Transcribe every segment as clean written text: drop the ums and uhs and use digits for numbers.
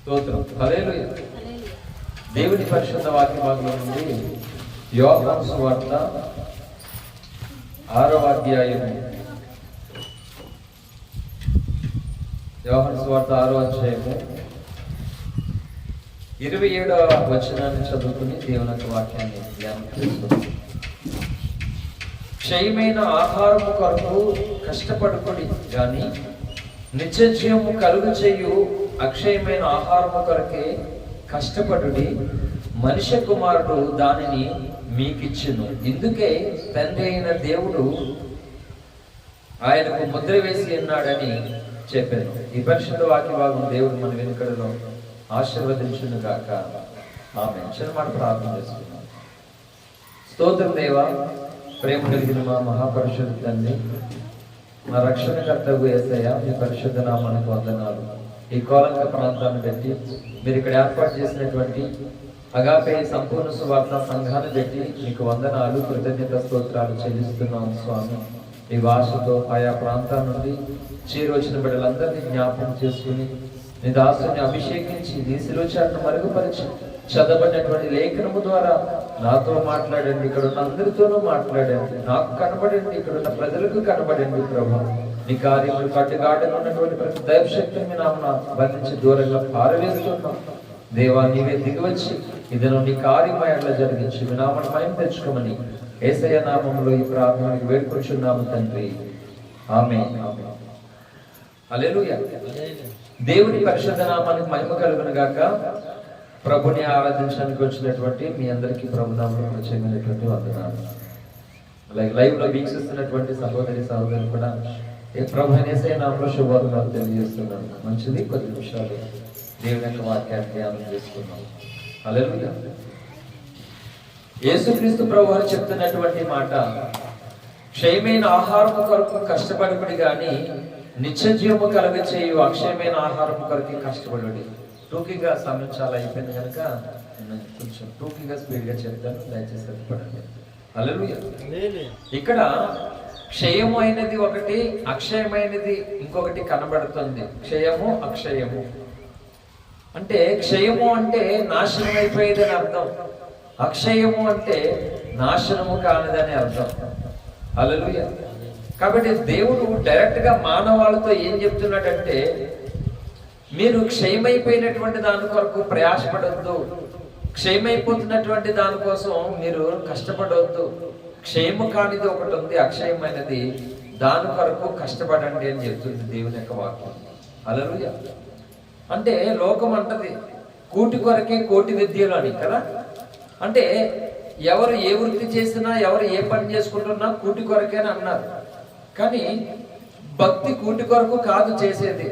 స్తోత్రం. హల్లెలూయా. దేవుని పరిశుద్ధ వాక్య భాగంలో నుండి యోహాను సువార్త 6వ అధ్యాయము, యోహాను సువార్త 6వ అధ్యాయము 27వ వచనాన్ని చదువుకుని దేవుని యొక్క వాక్యాన్ని ధ్యానం చేసుకుందాం. క్షయమైన ఆహారము కొరకు కష్టపడుకొని గాని నిత్య జీవము కలుగు చేయు అక్షయమైన ఆహారము కొరకే కష్టపడుడి, మనిషి కుమారుడు దానిని మీకిచ్చును. ఇందుకే తండ్రి అయిన దేవుడు ఆయనకు ముద్ర వేసి ఉన్నాడని చెప్పాను. ఈ పరిశుద్ధ వాక్య భాగం దేవుడు మన వెనుకడలో ఆశీర్వదించును గాక. ఆమేన్. చిన్నమాట ప్రార్థన చేసుకున్నాం. స్తోత్రం దేవా, ప్రేమ కలిగిన మా మహాపరిశుద్ధ తండ్రి, మా రక్షణకర్తకు యేసయ్య, మీ పరిశుద్ధ నామానికి వందనాలు. ఈ కోలంక ప్రాంతాన్ని బట్టి మీరు ఇక్కడ ఏర్పాటు చేసినటువంటి అగాపే సంపూర్ణ సువార్త సంఘాన్ని బట్టి మీకు వందనాలు, కృతజ్ఞత స్తోత్రాలు చెల్లిస్తున్నాం స్వామి. ఈ భాషతో ఆయా ప్రాంతాల నుండి చేరొచ్చిన బిడ్డలందరినీ జ్ఞాపకం చేసుకుని నీ దాసుని అభిషేకించి నీ శిలువచాటును మరుగుపరిచి చదవబడినటువంటి లేఖనము ద్వారా నాతో మాట్లాడండి, ఇక్కడ ఉన్న అందరితోనూ మాట్లాడండి, నాకు కనబడండి, ఇక్కడ ఉన్న ప్రజలకు కనబడండి ప్రభు. నీ కార్యములు కట్టుగాటగా ఉన్నటువంటి ప్రతి దైవశక్తిని మీ నామన బంధించి దూరంగా పారవేస్తున్నాం దేవా. నీవే దిగివచ్చి ఇదను నీ కార్యమయంలో జరిగించి మీ నామను మహిమ తెచ్చుకోమని యేసయ్య నామములో ఈ ప్రార్థనకి వేడుకొచ్చున్నాము తండ్రి. ఆమేన్. హల్లెలూయా. దేవుని పరిశుద్ధ నామానికి మహిమ కలుగును గాక. ప్రభుని ఆరాధించడానికి వచ్చినటువంటి మీ అందరికీ ప్రభు నామములో ప్రత్యేకమైనటువంటి వందనాలు. లైవ్ లో వీక్షిస్తున్నటువంటి సహోదరి సహోదరులు కూడా ఏ ప్రభు యేసయ్య నామములో శుభాకాంక్షలు తెలియజేస్తున్నాను. మంచిది, కొద్ది నిమిషాలు దేవుని యొక్క వాక్యాన్ని ధ్యానం చేసుకున్నాం. హల్లెలూయా. యేసుక్రీస్తు ప్రభు వారు చెప్తున్నటువంటి మాట, క్షయమైన ఆహారం కొరకు కష్టపడుకుడి గాని నిత్య జీవము కలుగచేయు అక్షయమైన ఆహారం కొరకు కష్టపడుడి. టూకీగా సమయం చాలా అయిపోయింది కనుక కొంచెం టూకీగా స్పీడ్గా చెప్తాను, దయచేసి పడండి. హల్లెలూయా. ఇక్కడ క్షయము అయినది ఒకటి, అక్షయమైనది ఇంకొకటి కనబడుతుంది. క్షయము అక్షయము అంటే, క్షయము అంటే నాశనం అయిపోయేదని అర్థం, అక్షయము అంటే నాశనము కానిదని అర్థం. హల్లెలూయా. కాబట్టి దేవుడు డైరెక్ట్ గా మానవాళ్ళతో ఏం చెప్తున్నాడంటే, మీరు క్షయమైపోయినటువంటి దాని కొరకు ప్రయాసపడొద్దు, క్షయమైపోతున్నటువంటి దానికోసం మీరు కష్టపడవద్దు. క్షయము కానిది ఒకటి ఉంది, అక్షయమైనది, దాని కొరకు కష్టపడండి అని చెప్తుంది దేవుని యొక్క వాక్యం. హల్లెలూయా. అంటే లోకం అంటది కూటి కొరకే కోటి విద్యలు అని కదా. అంటే ఎవరు ఏ వృత్తి చేసినా, ఎవరు ఏ పని చేసుకుంటున్నా కూటి కొరకే అని అన్నారు. కానీ భక్తి కూటి కొరకు కాదు చేసేది.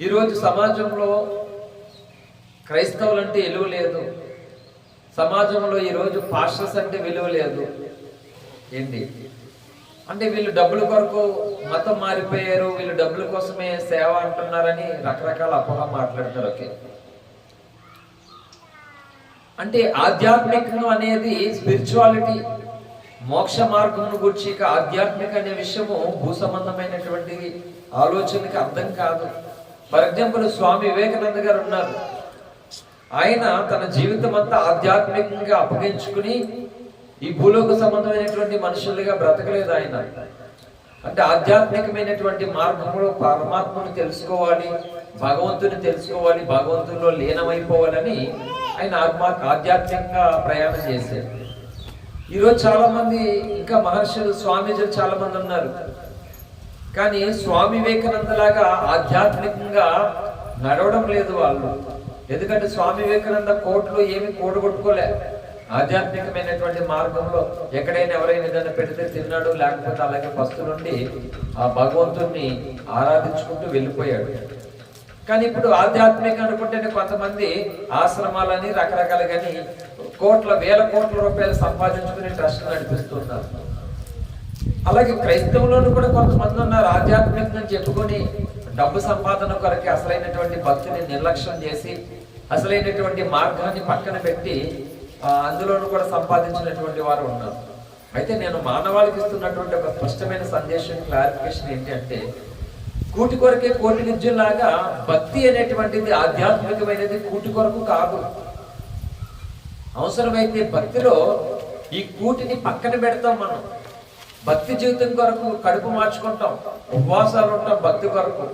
ఈరోజు సమాజంలో క్రైస్తవులంటే విలువ లేదు, సమాజంలో ఈరోజు పాస్టర్స్ అంటే విలువ లేదు. ఏంటి అంటే వీళ్ళు డబ్బుల కొరకు మతం మారిపోయారు, వీళ్ళు డబ్బుల కోసమే సేవ అంటున్నారని రకరకాల అపోహ మాట్లాడతారు. ఓకే, అంటే ఆధ్యాత్మికం అనేది స్పిరిచువాలిటీ, మోక్ష మార్గమును గురించి ఆధ్యాత్మిక అనే విషయము భూ సంబంధమైనటువంటి ఆలోచనకి అర్థం కాదు. ఫర్ ఎగ్జాంపుల్ స్వామి వివేకానంద గారు ఉన్నారు. ఆయన తన జీవితం అంతా ఆధ్యాత్మికంగా అప్పగించుకుని ఈ భూలోక సంబంధమైనటువంటి మనుషులుగా బ్రతకలేదు ఆయన. అంటే ఆధ్యాత్మికమైనటువంటి మార్గంలో పరమాత్మను తెలుసుకోవాలి, భగవంతుని తెలుసుకోవాలి, భగవంతుల్లో లీనమైపోవాలని ఆయన ఆధ్యాత్మికంగా ప్రయాణం చేశారు. ఈరోజు చాలా మంది ఇంకా మహర్షులు, స్వామీజీలు చాలా మంది ఉన్నారు. కానీ స్వామి వివేకానంద లాగా ఆధ్యాత్మికంగా నడవడం లేదు వాళ్ళు. ఎందుకంటే స్వామి వివేకానంద కోట్లు ఏమి కూడగొట్టుకోలే. ఆధ్యాత్మికమైనటువంటి మార్గంలో ఎక్కడైనా ఎవరైనా ఏదైనా పెడితే తిన్నాడు, లేకపోతే అలాగే ఫస్ట్ నుండి ఆ భగవంతుణ్ణి ఆరాధించుకుంటూ వెళ్ళిపోయాడు. కానీ ఇప్పుడు ఆధ్యాత్మిక అనుకుంటేనే కొంతమంది ఆశ్రమాలని రకరకాలుగాని వేల కోట్ల రూపాయలు సంపాదించుకుని ట్రస్ట్ నడిపిస్తున్నారు. అలాగే క్రైస్తవులను కూడా కొంతమంది ఉన్నారు, ఆధ్యాత్మికంగా చెప్పుకొని డబ్బు సంపాదన కొరకు అసలైనటువంటి భక్తిని నిర్లక్ష్యం చేసి అసలైనటువంటి మార్గాన్ని పక్కన పెట్టి అందులోనూ కూడా సంపాదించినటువంటి వారు ఉన్నారు. అయితే నేను మానవాళికి ఇస్తున్నటువంటి ఒక స్పష్టమైన సందేశం, క్లారిఫికేషన్ ఏంటి అంటే, కూటి కొరకే కోటి విద్యుల్లాగా భక్తి అనేటువంటిది ఆధ్యాత్మికమైనది కూటి కొరకు కాదు. అవసరమైతే భక్తిలో ఈ కూటిని పక్కన పెడతాం. మనం భక్తి జీవితం కొరకు కడుపు మార్చుకుంటాం, ఉపవాసాలు ఉంటాం భక్తి కొరకు,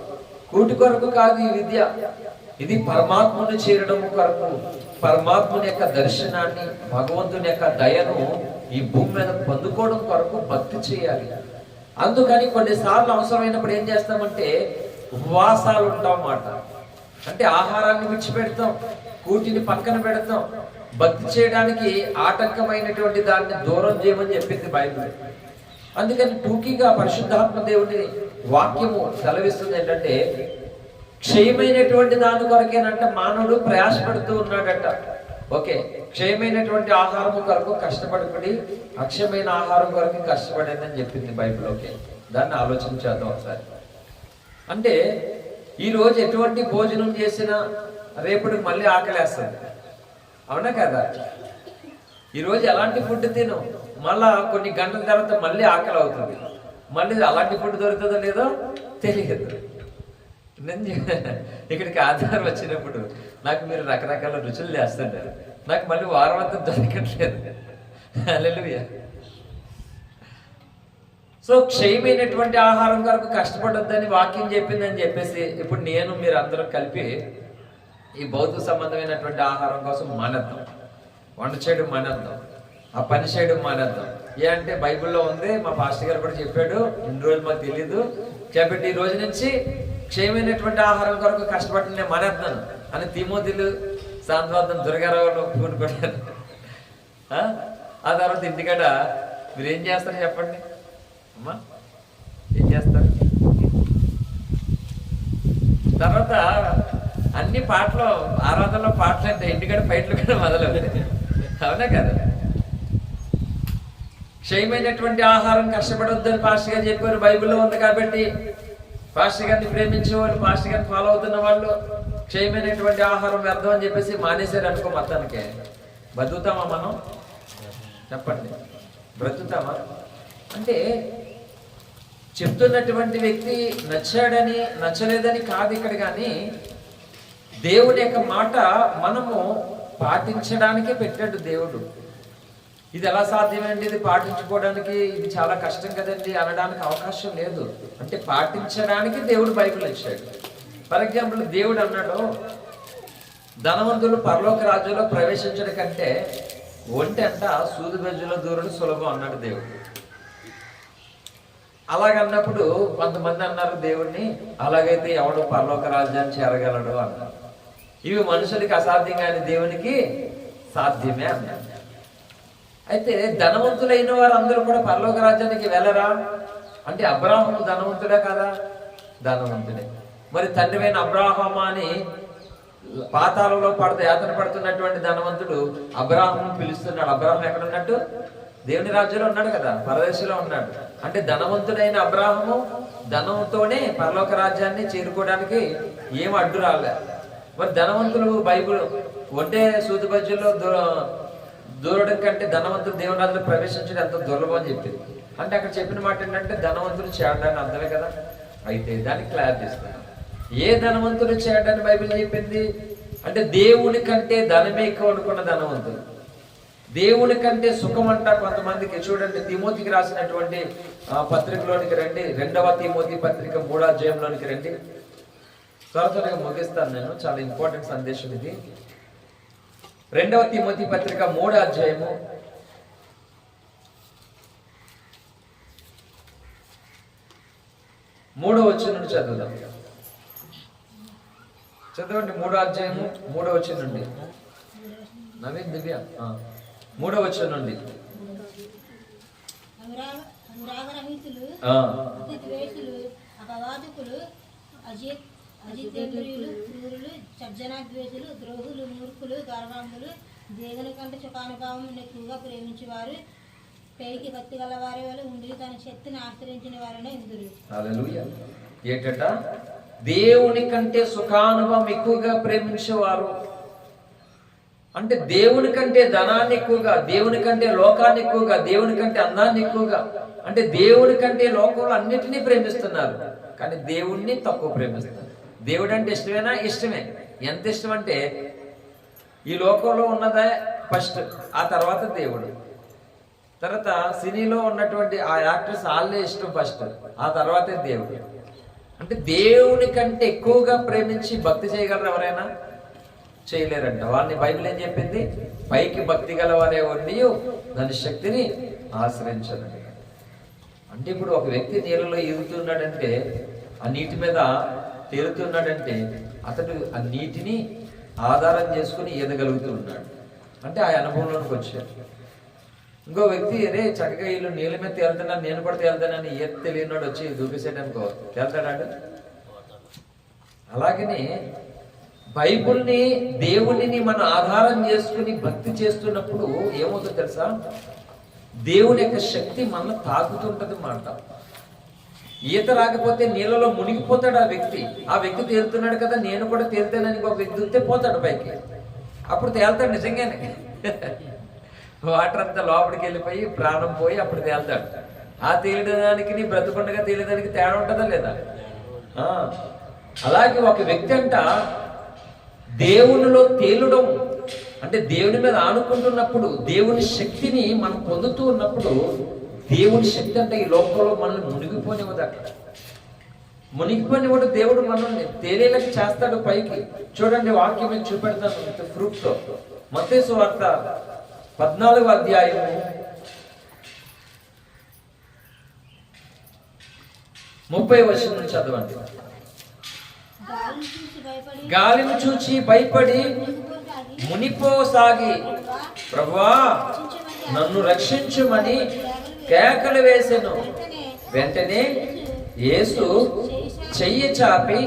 కూటి కొరకు కాదు ఈ విద్య. ఇది పరమాత్మను చేరడం కొరకు, పరమాత్ముని యొక్క దర్శనాన్ని, భగవంతుని యొక్క దయను ఈ భూమి మీద పొందుకోవడం కొరకు భక్తి చేయాలి. అందుకని కొన్నిసార్లు అవసరమైనప్పుడు ఏం చేస్తామంటే ఉపవాసాలు ఉంటాం అన్నమాట. అంటే ఆహారాన్ని విడిచిపెడతాం, కూటిని పక్కన పెడతాం. భక్తి చేయడానికి ఆటంకమైనటువంటి దాన్ని దూరం చేయమని చెప్పింది బైబిల్. అందుకని టూకీగా పరిశుద్ధాత్మ దేవుని వాక్యము సెలవిస్తుంది ఏంటంటే, క్షయమైనటువంటి దాని కొరకేనంట మానవుడు ప్రయాసపడుతూ ఉన్నాడట. ఓకే, క్షయమైనటువంటి ఆహారము కొరకు కష్టపడి అక్షయమైన ఆహారం కొరకు కష్టపడండి అని చెప్పింది బైబిల్. ఓకే, దాన్ని ఆలోచించేద్దాం ఒకసారి. అంటే ఈరోజు ఎటువంటి భోజనం చేసినా రేపటికి మళ్ళీ ఆకలేస్తుంది, అవునా కదా? ఈరోజు ఎలాంటి ఫుడ్ తిను, మళ్ళా కొన్ని గంటల తర్వాత మళ్ళీ ఆకలి అవుతుంది. మళ్ళీ అలాంటి ఫుడ్ దొరుకుతుందో లేదో తెలియదు. ఇక్కడికి ఆధారం వచ్చినప్పుడు నాకు మీరు రకరకాల రుచులు చేస్తుంటారు, నాకు మళ్ళీ వారం అంతా దొరకట్లేదు. హల్లెలూయా. సో క్షయమైనటువంటి ఆహారం కొరకు కష్టపడొద్దని వాక్యం చెప్పిందని చెప్పేసి ఇప్పుడు నేను మీరు అందరూ కలిపి ఈ భౌతిక సంబంధమైనటువంటి ఆహారం కోసం మానేద్దాం, వంట చేయడం మానేద్దాం, ఆ పని చేయడం మానేద్దాం. ఏ అంటే బైబిల్లో ఉంది, మా పాస్టర్ గారు కూడా చెప్పాడు, ఇన్ని రోజులు మాకు తెలీదు కాబట్టి ఈ రోజు నుంచి క్షయమైనటువంటి ఆహారం కొరకు కష్టపడి నేను మానేద్దాను అని తిమోతిలు సాంత్వతం దుర్గారావులు పూనుకున్నారు. ఆ తర్వాత ఇంటికాడ మీరు ఏం చేస్తారు చెప్పండి అమ్మా, ఏం చేస్తారు? తర్వాత అన్ని పాటలు, ఆరాధనలో పాటలు అంటే ఇంటికాడ ఫైట్లు కూడా మొదలవుతాయి, అవునా కదా? క్షయమైనటువంటి ఆహారం కష్టపడొద్దని పాస్టర్ గారు చెప్పారు, బైబిల్లో ఉంది. కాబట్టి పాస్టర్ గారిని ప్రేమించే వాళ్ళు, పాస్టర్ గారిని ఫాలో అవుతున్న వాళ్ళు క్షయమైనటువంటి ఆహారం వ్యర్థం అని చెప్పేసి మానేశారు అనుకో, మొత్తానికి బతుకుతామా మనం? చెప్పండి, బ్రతుకుతామా? అంటే చెప్తున్నటువంటి వ్యక్తి నచ్చాడని నచ్చలేదని కాదు ఇక్కడ, కానీ దేవుడి యొక్క మాట మనము పాటించడానికే పెట్టాడు దేవుడు. ఇది ఎలా సాధ్యమండి, ఇది పాటించుకోవడానికి ఇది చాలా కష్టం కదండి అనడానికి అవకాశం లేదు. అంటే పాటించడానికి దేవుడు బైబిల్ ఇచ్చాడు. ఫర్ ఎగ్జాంపుల్, దేవుడు అన్నాడు, ధనవంతులు పరలోక రాజ్యంలో ప్రవేశించడం కంటే ఒంటి అంట సూది బెజ్జులో దూరడం సులభం అన్నాడు దేవుడు. అలాగన్నప్పుడు కొంతమంది అన్నారు దేవుడిని, అలాగైతే ఎవడు పరలోక రాజ్యాన్ని చేరగలడు అన్నారు. ఇవి మనుషులకి అసాధ్యం కానీ దేవునికి సాధ్యమే అన్నారు. అయితే ధనవంతులైన వారు అందరూ కూడా పరలోక రాజ్యానికి వెళ్ళరా అంటే, అబ్రాహాము ధనవంతుడే కదా? ధనవంతుడే. మరి తండ్రివైన అబ్రాహాము అని పాతాళంలో యాతన పడుతున్నటువంటి ధనవంతుడు అబ్రాహామును పిలుస్తున్నాడు. అబ్రాహాం ఎక్కడ ఉన్నట్టు? దేవుని రాజ్యంలో ఉన్నాడు కదా, పరదేశంలో ఉన్నాడు. అంటే ధనవంతుడైన అబ్రాహాము ధనంతోనే పరలోక రాజ్యాన్ని చేరుకోవడానికి ఏం అడ్డు రాలే. మరి ధనవంతులు బైబిల్ ఒంటే సూది బజ్జుల్లో దూరడం కంటే ధనవంతులు దేవుని రాజ్యంలో ప్రవేశించడం ఎంతో దుర్లభం అని చెప్పింది. అంటే అక్కడ చెప్పిన మాట ఏంటంటే ధనవంతులు చేయడాన్ని అర్థమే కదా. అయితే దానికి క్లారిటీ ఇస్తాను. ఏ ధనవంతులు చేయడాన్ని బైబిల్ చెప్పింది అంటే, దేవుని కంటే ధనమే ఎక్కువ అనుకున్న ధనవంతులు, దేవుని కంటే సుఖం అంట కొంతమందికి. చూడండి, తిమోతికి రాసినటువంటి పత్రికలోనికి రండి, 2వ తిమోతి పత్రిక 3వ అధ్యాయంలోనికి రండి. త్వరగా ముగిస్తాను నేను, చాలా ఇంపార్టెంట్ సందేశం ఇది. 2వ తిమోతి పత్రిక 3వ అధ్యాయము 3వ వచనం నుండి చదువుదాం. చదవండి, 3వ అధ్యాయము 3వ వచనం నుండి. నవీన్ దివ్య 3వ వచనం నుండి. అజితేంద్రియులు, క్రూరులు, సజ్జనాద్వేషులు, ద్రోహులు, మూర్ఖులు, గర్వాంధులు, దేవుని కంటే సుఖానుభావం ఎక్కువగా ప్రేమించేవారు, పేరుకి భక్తి గల వారి వల్ల ఉండి తన శక్తిని ఆశ్రయించిన వారనే ఇందురు. హల్లెలూయా. ఏంటట? దేవుని కంటే సుఖానుభవం ఎక్కువగా ప్రేమించేవారు. అంటే దేవుని కంటే ధనాన్ని ఎక్కువగా, దేవుని కంటే లోకాన్ని ఎక్కువగా, దేవుని కంటే అందాన్ని ఎక్కువగా, అంటే దేవుని కంటే లోకంలో అన్నిటినీ ప్రేమిస్తున్నారు. కానీ దేవుణ్ణి తక్కువ ప్రేమిస్తారు. దేవుడు అంటే ఇష్టమేనా? ఇష్టమే. ఎంత ఇష్టం అంటే ఈ లోకంలో ఉన్నదే ఫస్ట్, ఆ తర్వాత దేవుడు, తర్వాత సినీలో ఉన్నటువంటి ఆ యాక్టర్స్ వాళ్ళే ఇష్టం ఫస్ట్, ఆ తర్వాతే దేవుడు. అంటే దేవుని కంటే ఎక్కువగా ప్రేమించి భక్తి చేయగలరు ఎవరైనా? చేయలేరంట. వాళ్ళని బైబిల్ ఏం చెప్పింది? పైకి భక్తి గలవారే ఉండి దాని శక్తిని ఆశ్రయించాలంట. అంటే ఇప్పుడు ఒక వ్యక్తి నీళ్ళలో ఈదుతున్నాడంటే, ఆ నీటి మీద తేలుతున్నాడంటే అతడు ఆ నీటిని ఆధారం చేసుకుని ఈదగలుగుతూ ఉన్నాడు. అంటే ఆ అనుభవంలోకి వచ్చాడు. ఇంకో వ్యక్తి అరే చక్కగా వీళ్ళు నీళ్ళ మీద తేలుతున్నాను, నేను కూడా తేలుతానని ఈత తెలియనాడు వచ్చి దూకేసాడనుకో, తేలుతాడాడు? అలాగనే బైబుల్ని, దేవుడిని మనం ఆధారం చేసుకుని భక్తి చేస్తున్నప్పుడు ఏమవుతుందో తెలుసా? దేవుని యొక్క శక్తి మన తాకుతుంటది మాట. ఈత రాకపోతే నీళ్ళలో మునిగిపోతాడు ఆ వ్యక్తి తేలుతున్నాడు కదా, నేను కూడా తేలుతానని ఒక వ్యక్తి ఉంటే పోతాడు పైకి. అప్పుడు తేలుతాడు నిజంగానే. వాటర్ అంతా లోపలికి వెళ్ళిపోయి ప్రాణం పోయి అప్పుడు తేలుతాడు. ఆ తేలడానికి నీ బ్రతుకుండగా తేలేదానికి తేడా ఉంటుందా లేదా? అలాగే ఒక వ్యక్తి అంట దేవునిలో తేలడం అంటే దేవుని మీద ఆనుకుంటున్నప్పుడు, దేవుని శక్తిని మనం పొందుతూ ఉన్నప్పుడు, దేవుని శక్తి అంటే ఈ లోకంలో మనల్ని మునిగిపోనివ్వదట. మునిగిపోనివ్వడు. దేవుడు మనల్ని తేలేలకు చేస్తాడు పైకి. చూడండి, వాక్యం నేను చూపెడతాను ఫ్రూట్ తో. మత్తయి సువార్త 14వ అధ్యాయము 30వ వచనం నుంచి చదవండి. గాలిని చూచి భయపడి మునిపోసాగి ప్రభువా నన్ను రక్షించుమని కేకలు వేసెను. వెంటనే యేసు చెయ్యి చాపి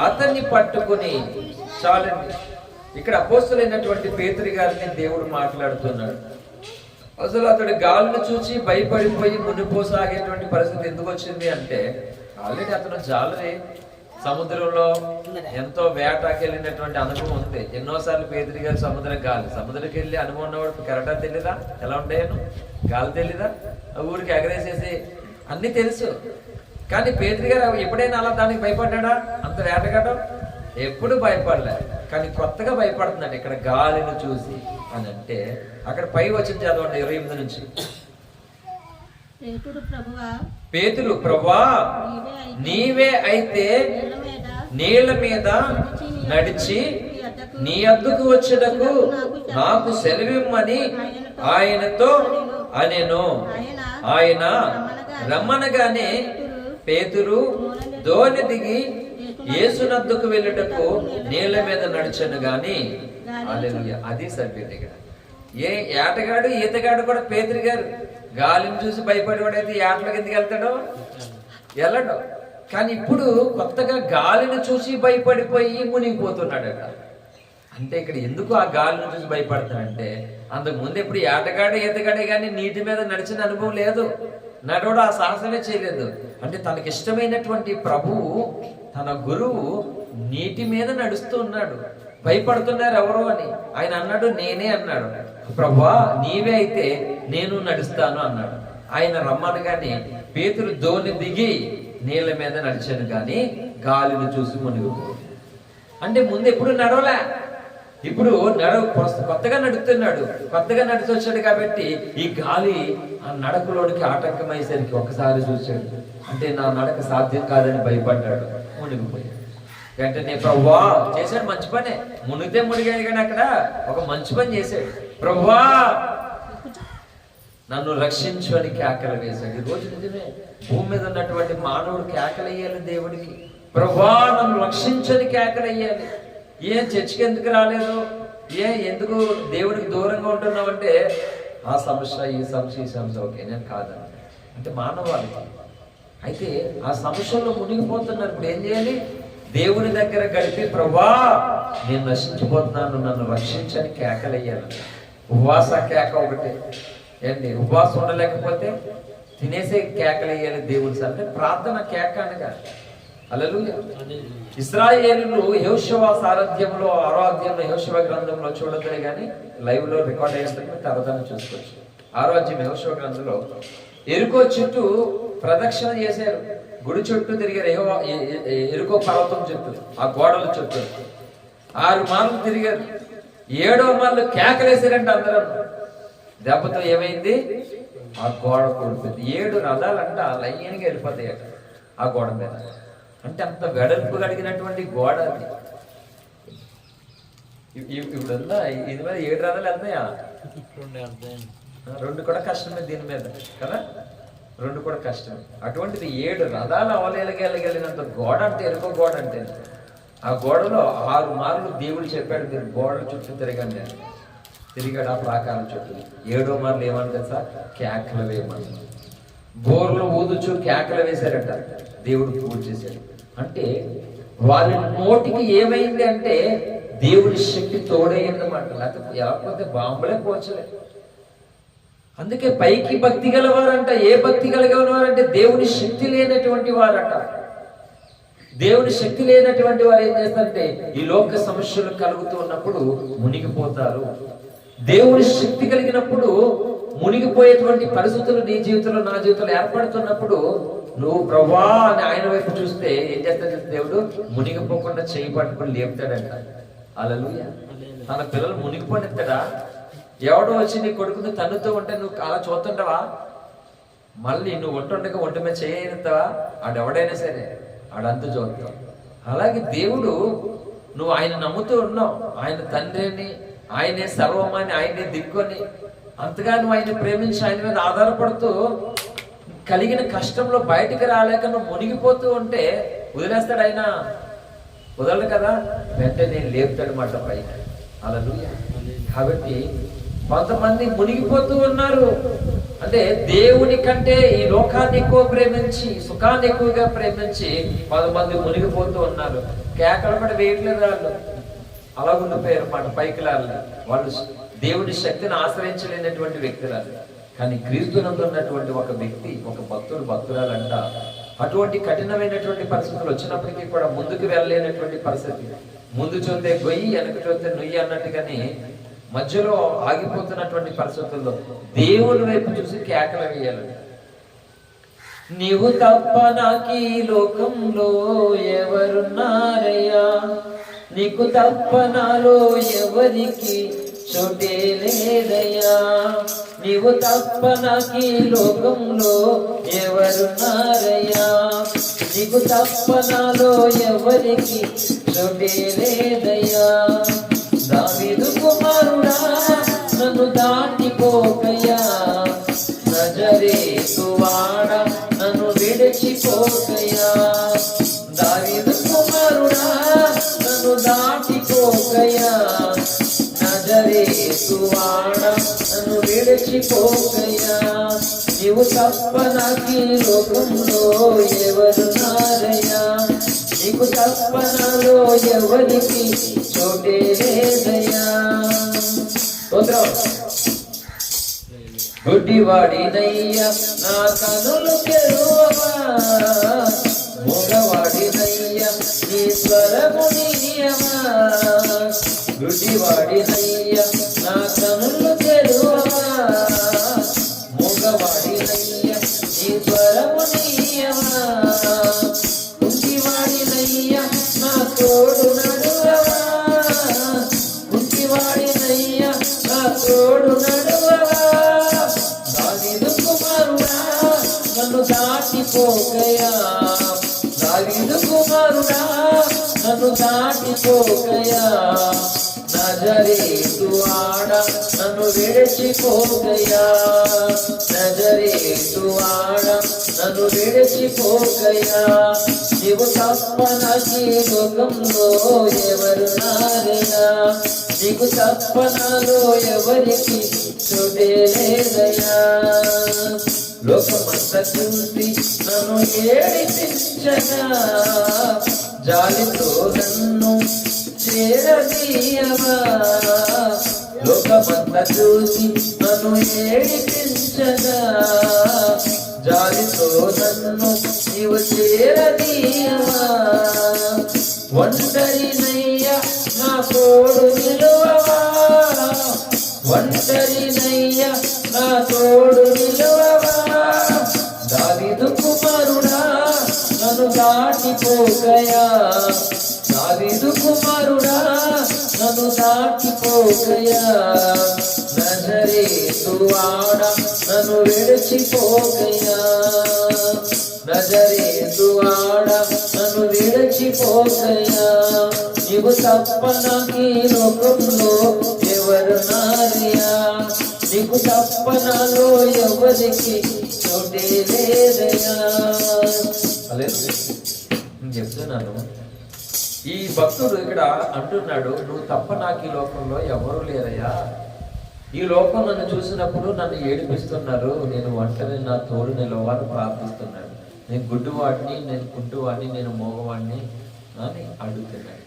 అతన్ని పట్టుకుని, చాలండి. ఇక్కడ అపోస్తలుడైనటువంటి పేతురు గారిని దేవుడు మాట్లాడుతున్నాడు. అసలు అతడు గాలిని చూసి భయపడిపోయి మునిపోసాగేటువంటి పరిస్థితి ఎందుకు వచ్చింది అంటే, ఆల్రెడీ అతను జాలరి సముద్రంలో ఎంతో వేటకెళ్ళినటువంటి అనుభవం ఉంది. ఎన్నోసార్లు పేదరి గారు సముద్రంకి వెళ్ళి అనుభవం ఉన్నవాడు కెరటా తెలీదా? ఎలా ఉంటాయను గాలి తెలీదా? ఊరికి ఎగరేసేసి అన్ని తెలుసు. కానీ పేదరి గారు ఎప్పుడైనా అలా దానికి భయపడ్డా? అంత వేటగాడం ఎప్పుడు భయపడలే. కానీ కొత్తగా భయపడుతున్నాడు ఇక్కడ గాలిని చూసి అని అంటే. అక్కడ పై వచ్చిన చదవండి 28 నుంచి. పేతురు ప్రభువా నీవే అయితే నీళ్ల మీద నడిచి నీ అద్దకు వచ్చేటకు నాకు సెలవిమ్మని ఆయనతో అనెను. ఆయన రమ్మనగానే పేతురు దోణి దిగి యేసునద్దకు వెళ్ళటకు నీళ్ల మీద నడిచను గాని. హల్లెలూయా. అది సబ్జెక్ట్ ఇక్కడ. ఏ ఏటగాడు ఈతగాడు కూడా పేతురు గారు గాలిని చూసి భయపడేవాడైతే ఏటలోకి ఎందుకు వెళ్తాడో? వెళ్ళడు. కానీ ఇప్పుడు కొత్తగా గాలిని చూసి భయపడిపోయి మునిగిపోతున్నాడట. అంటే ఇక్కడ ఎందుకు ఆ గాలిని చూసి భయపడతాడంటే, అంతకు ముందు ఎప్పుడు ఏటగాడు ఈతగాడే కానీ నీటి మీద నడిచిన అనుభవం లేదు. నడవడు ఆ సాహసమే చేయలేదు. అంటే తనకి ఇష్టమైనటువంటి ప్రభువు, తన గురువు నీటి మీద నడుస్తూ ఉన్నాడు. భయపడుతున్నారు ఎవరో అని. ఆయన అన్నాడు, నేనే అన్నాడు. ప్రభువా నీవే అయితే నేను నడుస్తాను అన్నాడు. ఆయన రమ్మనగానే పేతురు దోణి దిగి నీళ్ళ మీద నడిచాను కానీ గాలిని చూసి మునిగిపో. అంటే ముందు ఎప్పుడు నడవలే, ఇప్పుడు కొత్తగా నడుస్తున్నాడు. కొత్తగా నడిచి వచ్చాడు కాబట్టి ఈ గాలి ఆ నడకలోనికి ఆటంకమయ్యేసరికి ఒక్కసారి చూశాడు. అంటే నా నడక సాధ్యం కాదని భయపడ్డాడు, మునిగిపోయాడు. వెంటనే ప్రభువా చేశాడు మంచి పనే. మునిగితే మునిగాడు కానీ అక్కడ ఒక మంచి పని చేశాడు. ప్రభువా నన్ను రక్షించు అని కేకలు వేశాడు. ఈ రోజు నిజమే భూమి మీద ఉన్నటువంటి మానవుడు కేకలు వేయాలి దేవుడికి. ప్రభువా నన్ను రక్షించని కేకలు వేయాలి. ఏం చర్చికి ఎందుకు రాలేదు? ఎందుకు దేవుడికి దూరంగా ఉంటున్నావు అంటే, ఆ సమస్య ఈ సమస్య ఓకే నేను కాదని అంటే మానవాళికి. అయితే ఆ సమస్యల్లో మునిగిపోతున్నారు. ఇప్పుడు ఏం చేయాలి? దేవుని దగ్గర గడిపి ప్రభువా నేను నశించిపోతున్నాను నన్ను రక్షించని కేకలయ్యాను. ఉపవాస కేక ఒకటి ఏంటి? ఉపవాసం ఉండలేకపోతే తినేసే కేకలయ్యాలి దేవుని సార్ అంటే ప్రార్థన కేక అనగా. హల్లెలూయా. ఇశ్రాయేలులు యెహోషువ సారథ్యంలో 6వ అధ్యాయంలో యెహోషువ గ్రంథంలో చూడదులే కానీ లైవ్ లో రికార్డ్ అయ్యేందుకు తర్వాత చూసుకోవచ్చు. 6వ అధ్యాయం యెహోషువ గ్రంథంలో ఎరుకో చుట్టూ ప్రదక్షిణ చేశారు. గుడి చుట్టూ తిరిగారు. ఎరుకో పర్వతం చుట్టూ, ఆ గోడల చుట్టూ 6 మార్లు తిరిగారు. 7వ మార్లు కేకలేసారంటే అందరూ. దెబ్బతో ఏమైంది? ఆ గోడ కూలిపోయింది. 7 రథాలంట లైన్గా వెళ్ళిపోతాయి ఆ గోడ మీద. అంటే అంత వెడల్పు కలిగినటువంటి గోడ అది. ఇప్పుడు ఉందా ఇది మీద 7 రథాలు వెళ్తాయా? 2 కూడా కష్టమే దీని మీద కదా, 2 కూడా కష్టమే. అటువంటిది 7 రథాలు అవలేలగలిగినంత గోడ అంటే ఎరుకో గోడ అంటే. ఆ గోడలో 6 మార్లు దేవుడు చెప్పాడు, మీరు గోడల చుట్టూ తిరగండి అని. తిరిగాడు ఆ ప్రాకారం చుట్టూ. 7వ మార్లు ఏమన్నా సార్? కేకలు వేయమని. బోర్లు ఊదుచు కేకలు వేశారట. దేవుడు పూజ చేశాడు. అంటే వారి నోటికి ఏమైంది అంటే దేవుడి శక్తి తోడైందన్నమాట. లేకపోతే బాంబులే పోచలే. అందుకే పైకి భక్తి గలవారంట. ఏ భక్తి కలిగిన వారంటే దేవుని శక్తి లేనటువంటి వారట. దేవుని శక్తి లేనటువంటి వారు ఏం చేస్తారంటే ఈ లోక సమస్యలు కలుగుతూ ఉన్నప్పుడు మునిగిపోతారు. దేవుని శక్తి కలిగినప్పుడు మునిగిపోయేటువంటి పరిస్థితులు నీ జీవితంలో నా జీవితంలో ఏర్పడుతున్నప్పుడు నువ్వు ప్రభా అని ఆయన వైపు చూస్తే ఏం చేస్తాడు దేవుడు? మునిగిపోకుండా చేయి పట్టుకొని లేపుతాడంట. హల్లెలూయా. తన పిల్లలు మునిగిపోనిస్తాడా? ఎవడో వచ్చి నీ కొడుకుని తన్నుతూ ఉంటే నువ్వు అలా చూస్తుంటావా? మళ్ళీ నువ్వు ఒంటుండగా ఒంటి మీద చేయతావా? ఆడెవడైనా సరే ఆడంతా చూస్తావు. అలాగే దేవుడు, నువ్వు ఆయన నమ్ముతూ ఉన్నావు, ఆయన తండ్రిని, ఆయనే సర్వమని, ఆయనే దిక్కుని, అంతగా నువ్వు ఆయన ప్రేమించి ఆయన మీద ఆధారపడుతూ కలిగిన కష్టంలో బయటికి రాలేక నువ్వు మునిగిపోతూ ఉంటే వదిలేస్తాడు ఆయన? వదలడు కదా. వెంటనే లేపుతాడు మాట పైన. హల్లెలూయా. కాబట్టి కొంతమంది మునిగిపోతూ ఉన్నారు. అంటే దేవుని కంటే ఈ లోకాన్ని ఎక్కువ ప్రేమించి, సుఖాన్ని ఎక్కువగా ప్రేమించి కొంతమంది మునిగిపోతూ ఉన్నారు. కేకలు కూడా వేయట్లేదు వాళ్ళు, అలా ఉండిపోయారు మాట పైకి లాలి. వాళ్ళు దేవుని శక్తిని ఆశ్రయించలేనటువంటి వ్యక్తులు. కానీ క్రీస్తునందు ఉన్నటువంటి ఒక వ్యక్తి, ఒక భక్తుడు, భక్తురాలంట అటువంటి కఠినమైనటువంటి పరిస్థితులు వచ్చినప్పటికీ కూడా ముందుకు వెళ్ళలేనటువంటి పరిస్థితి. ముందు చూస్తే గొయ్యి, వెనక చూస్తే నుయ్యి అన్నట్టుగాని మధ్యలో ఆగిపోతున్నటువంటి పరిస్థితుల్లో దేవుని వైపు చూసి కేకలు వేయాలి. నీవు తప్ప నాకు ఈ లోకంలో ఎవరున్నారయ్యా, నీకు తప్ప నాలో ఎవరికి చోటే లేదయ్యా, నీవు తప్ప నాకు ఈ లోకంలో ఎవరున్నారయ్యా, నీకు తప్ప నాలో ఎవరికి చోటే లేదయ్యా. దావీదు కుమారుడా నన్ను దాటిపోకయ్యా, నజరేతు వాడ నన్ను విడిచిపోకయ్యా. దావీదు కుమారుడా నన్ను దాటిపోకయ్యా, నజరేతు వాడ నన్ను విడిచిపోకయ్యా. నీవు తప్ప నాకు ఈ లోకంలో ఎవరున్నారయ్యా, నీకు తప్ప నాలో ఎవరికి చోటే లేదయ్యా. గుడ్డివాడినయ్యా నా కనులు తెరువవా, మూగవాడినయ్యా నీ స్వరము నీయమా. గుడ్డివాడినయ్యా నా కనులు తెరువవా, మూగవాడినయ్యా నీ స్వరము నీయమా. కుంటివాడినయ్యా నా తోడు నడువవా, కుంటివాడినయ్యా నా తోడు నడువవా. దావీదు కుమారుడా నన్ను దాటిపోకయ్యా, దావీదు కుమారుడా నన్ను దాటిపోకయ్యా. నజరేతు వాడ నన్ను విడిచిపోకయ్యా, నజరేతు వాడ నన్ను విడిచిపోకయ్యా. నీవు తప్ప నాకు ఈ లోకంలో ఎవరున్నారయ్యా, నీకు తప్ప నాలో ఎవరికి చోటే లేదయ్యా. లోకమంతా చూసి నన్ను ఏడిపించగా, జాలితో నన్ను చేరదీయవా. లోకమంతా చూసి నన్ను ఏడిపించగా, జాలితో నన్ను నీవు చేరదీయవా. ఒంటరినయ్యా నా తోడు నిలువవా, ఒంటరినయ్యా నా తోడు నిలువవా. దావీదు కుమారుడా నన్ను దాటిపోకయా, దావీదు కుమారుడా నన్ను దాటిపోకయా, నజరేతువాడా నన్ను విడిచిపోకయా, నజరేతువాడా నన్ను విడిచిపోకయా, నీవు తప్ప నాకీ లోకంలో ఎవరు నారయ్యా, నీకు తప్ప నాలో ఎవరికి చోటే లేదయ్యా. నేను చెప్తున్నాను, ఈ భక్తుడు ఇక్కడ అంటున్నాడు, నువ్వు తప్ప నాకు ఈ లోకంలో ఎవరు లేరయ్యా, ఈ లోకం నన్ను చూసినప్పుడు నన్ను ఏడిపిస్తున్నారు, నేను ఒంటరి నా తోడు నిలవాలని ప్రార్థిస్తున్నాడు, నేను గుడ్డువాడిని, నేను కుంటువాడిని, నేను మోగవాడిని అని అడుగుతున్నాడు.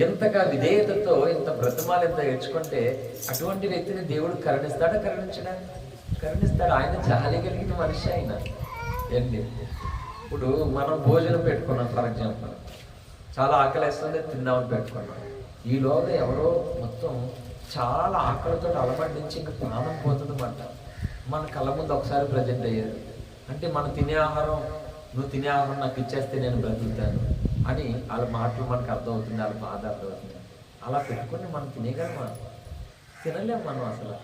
ఎంతగా విధేయతతో ఇంత బ్రతమాలు ఎంత ఏడ్చుకుంటే అటువంటి వ్యక్తిని దేవుడు కరుణిస్తాడా? కరుణించడా? కరుణిస్తాడు. ఆయన జాలి కలిగిన మనిషి ఆయన. ఏంటి ఇప్పుడు మనం భోజనం పెట్టుకున్నాం, ఫర్ ఎగ్జాంపుల్ చాలా ఆకలి వేస్తుంది, తిందామని పెట్టుకున్నాం, ఈలోగా ఎవరో మొత్తం చాలా ఆకలితో అలమటించి ఇంకా ప్రాణం పోతుందన్నమాట. మన కళ్ళ ముందు ఒకసారి ప్రజెంట్ అయ్యారు అంటే మనం తినే ఆహారం, నువ్వు తినే ఆహారం నాకు ఇచ్చేస్తే నేను బ్రతుకుతాను అని వాళ్ళ మాటలు మనకు అర్థమవుతుంది, వాళ్ళ బాధ అర్థమవుతుంది. అలా పెట్టుకుని మనం తినేగలమా? తినలేము మనం అసలు.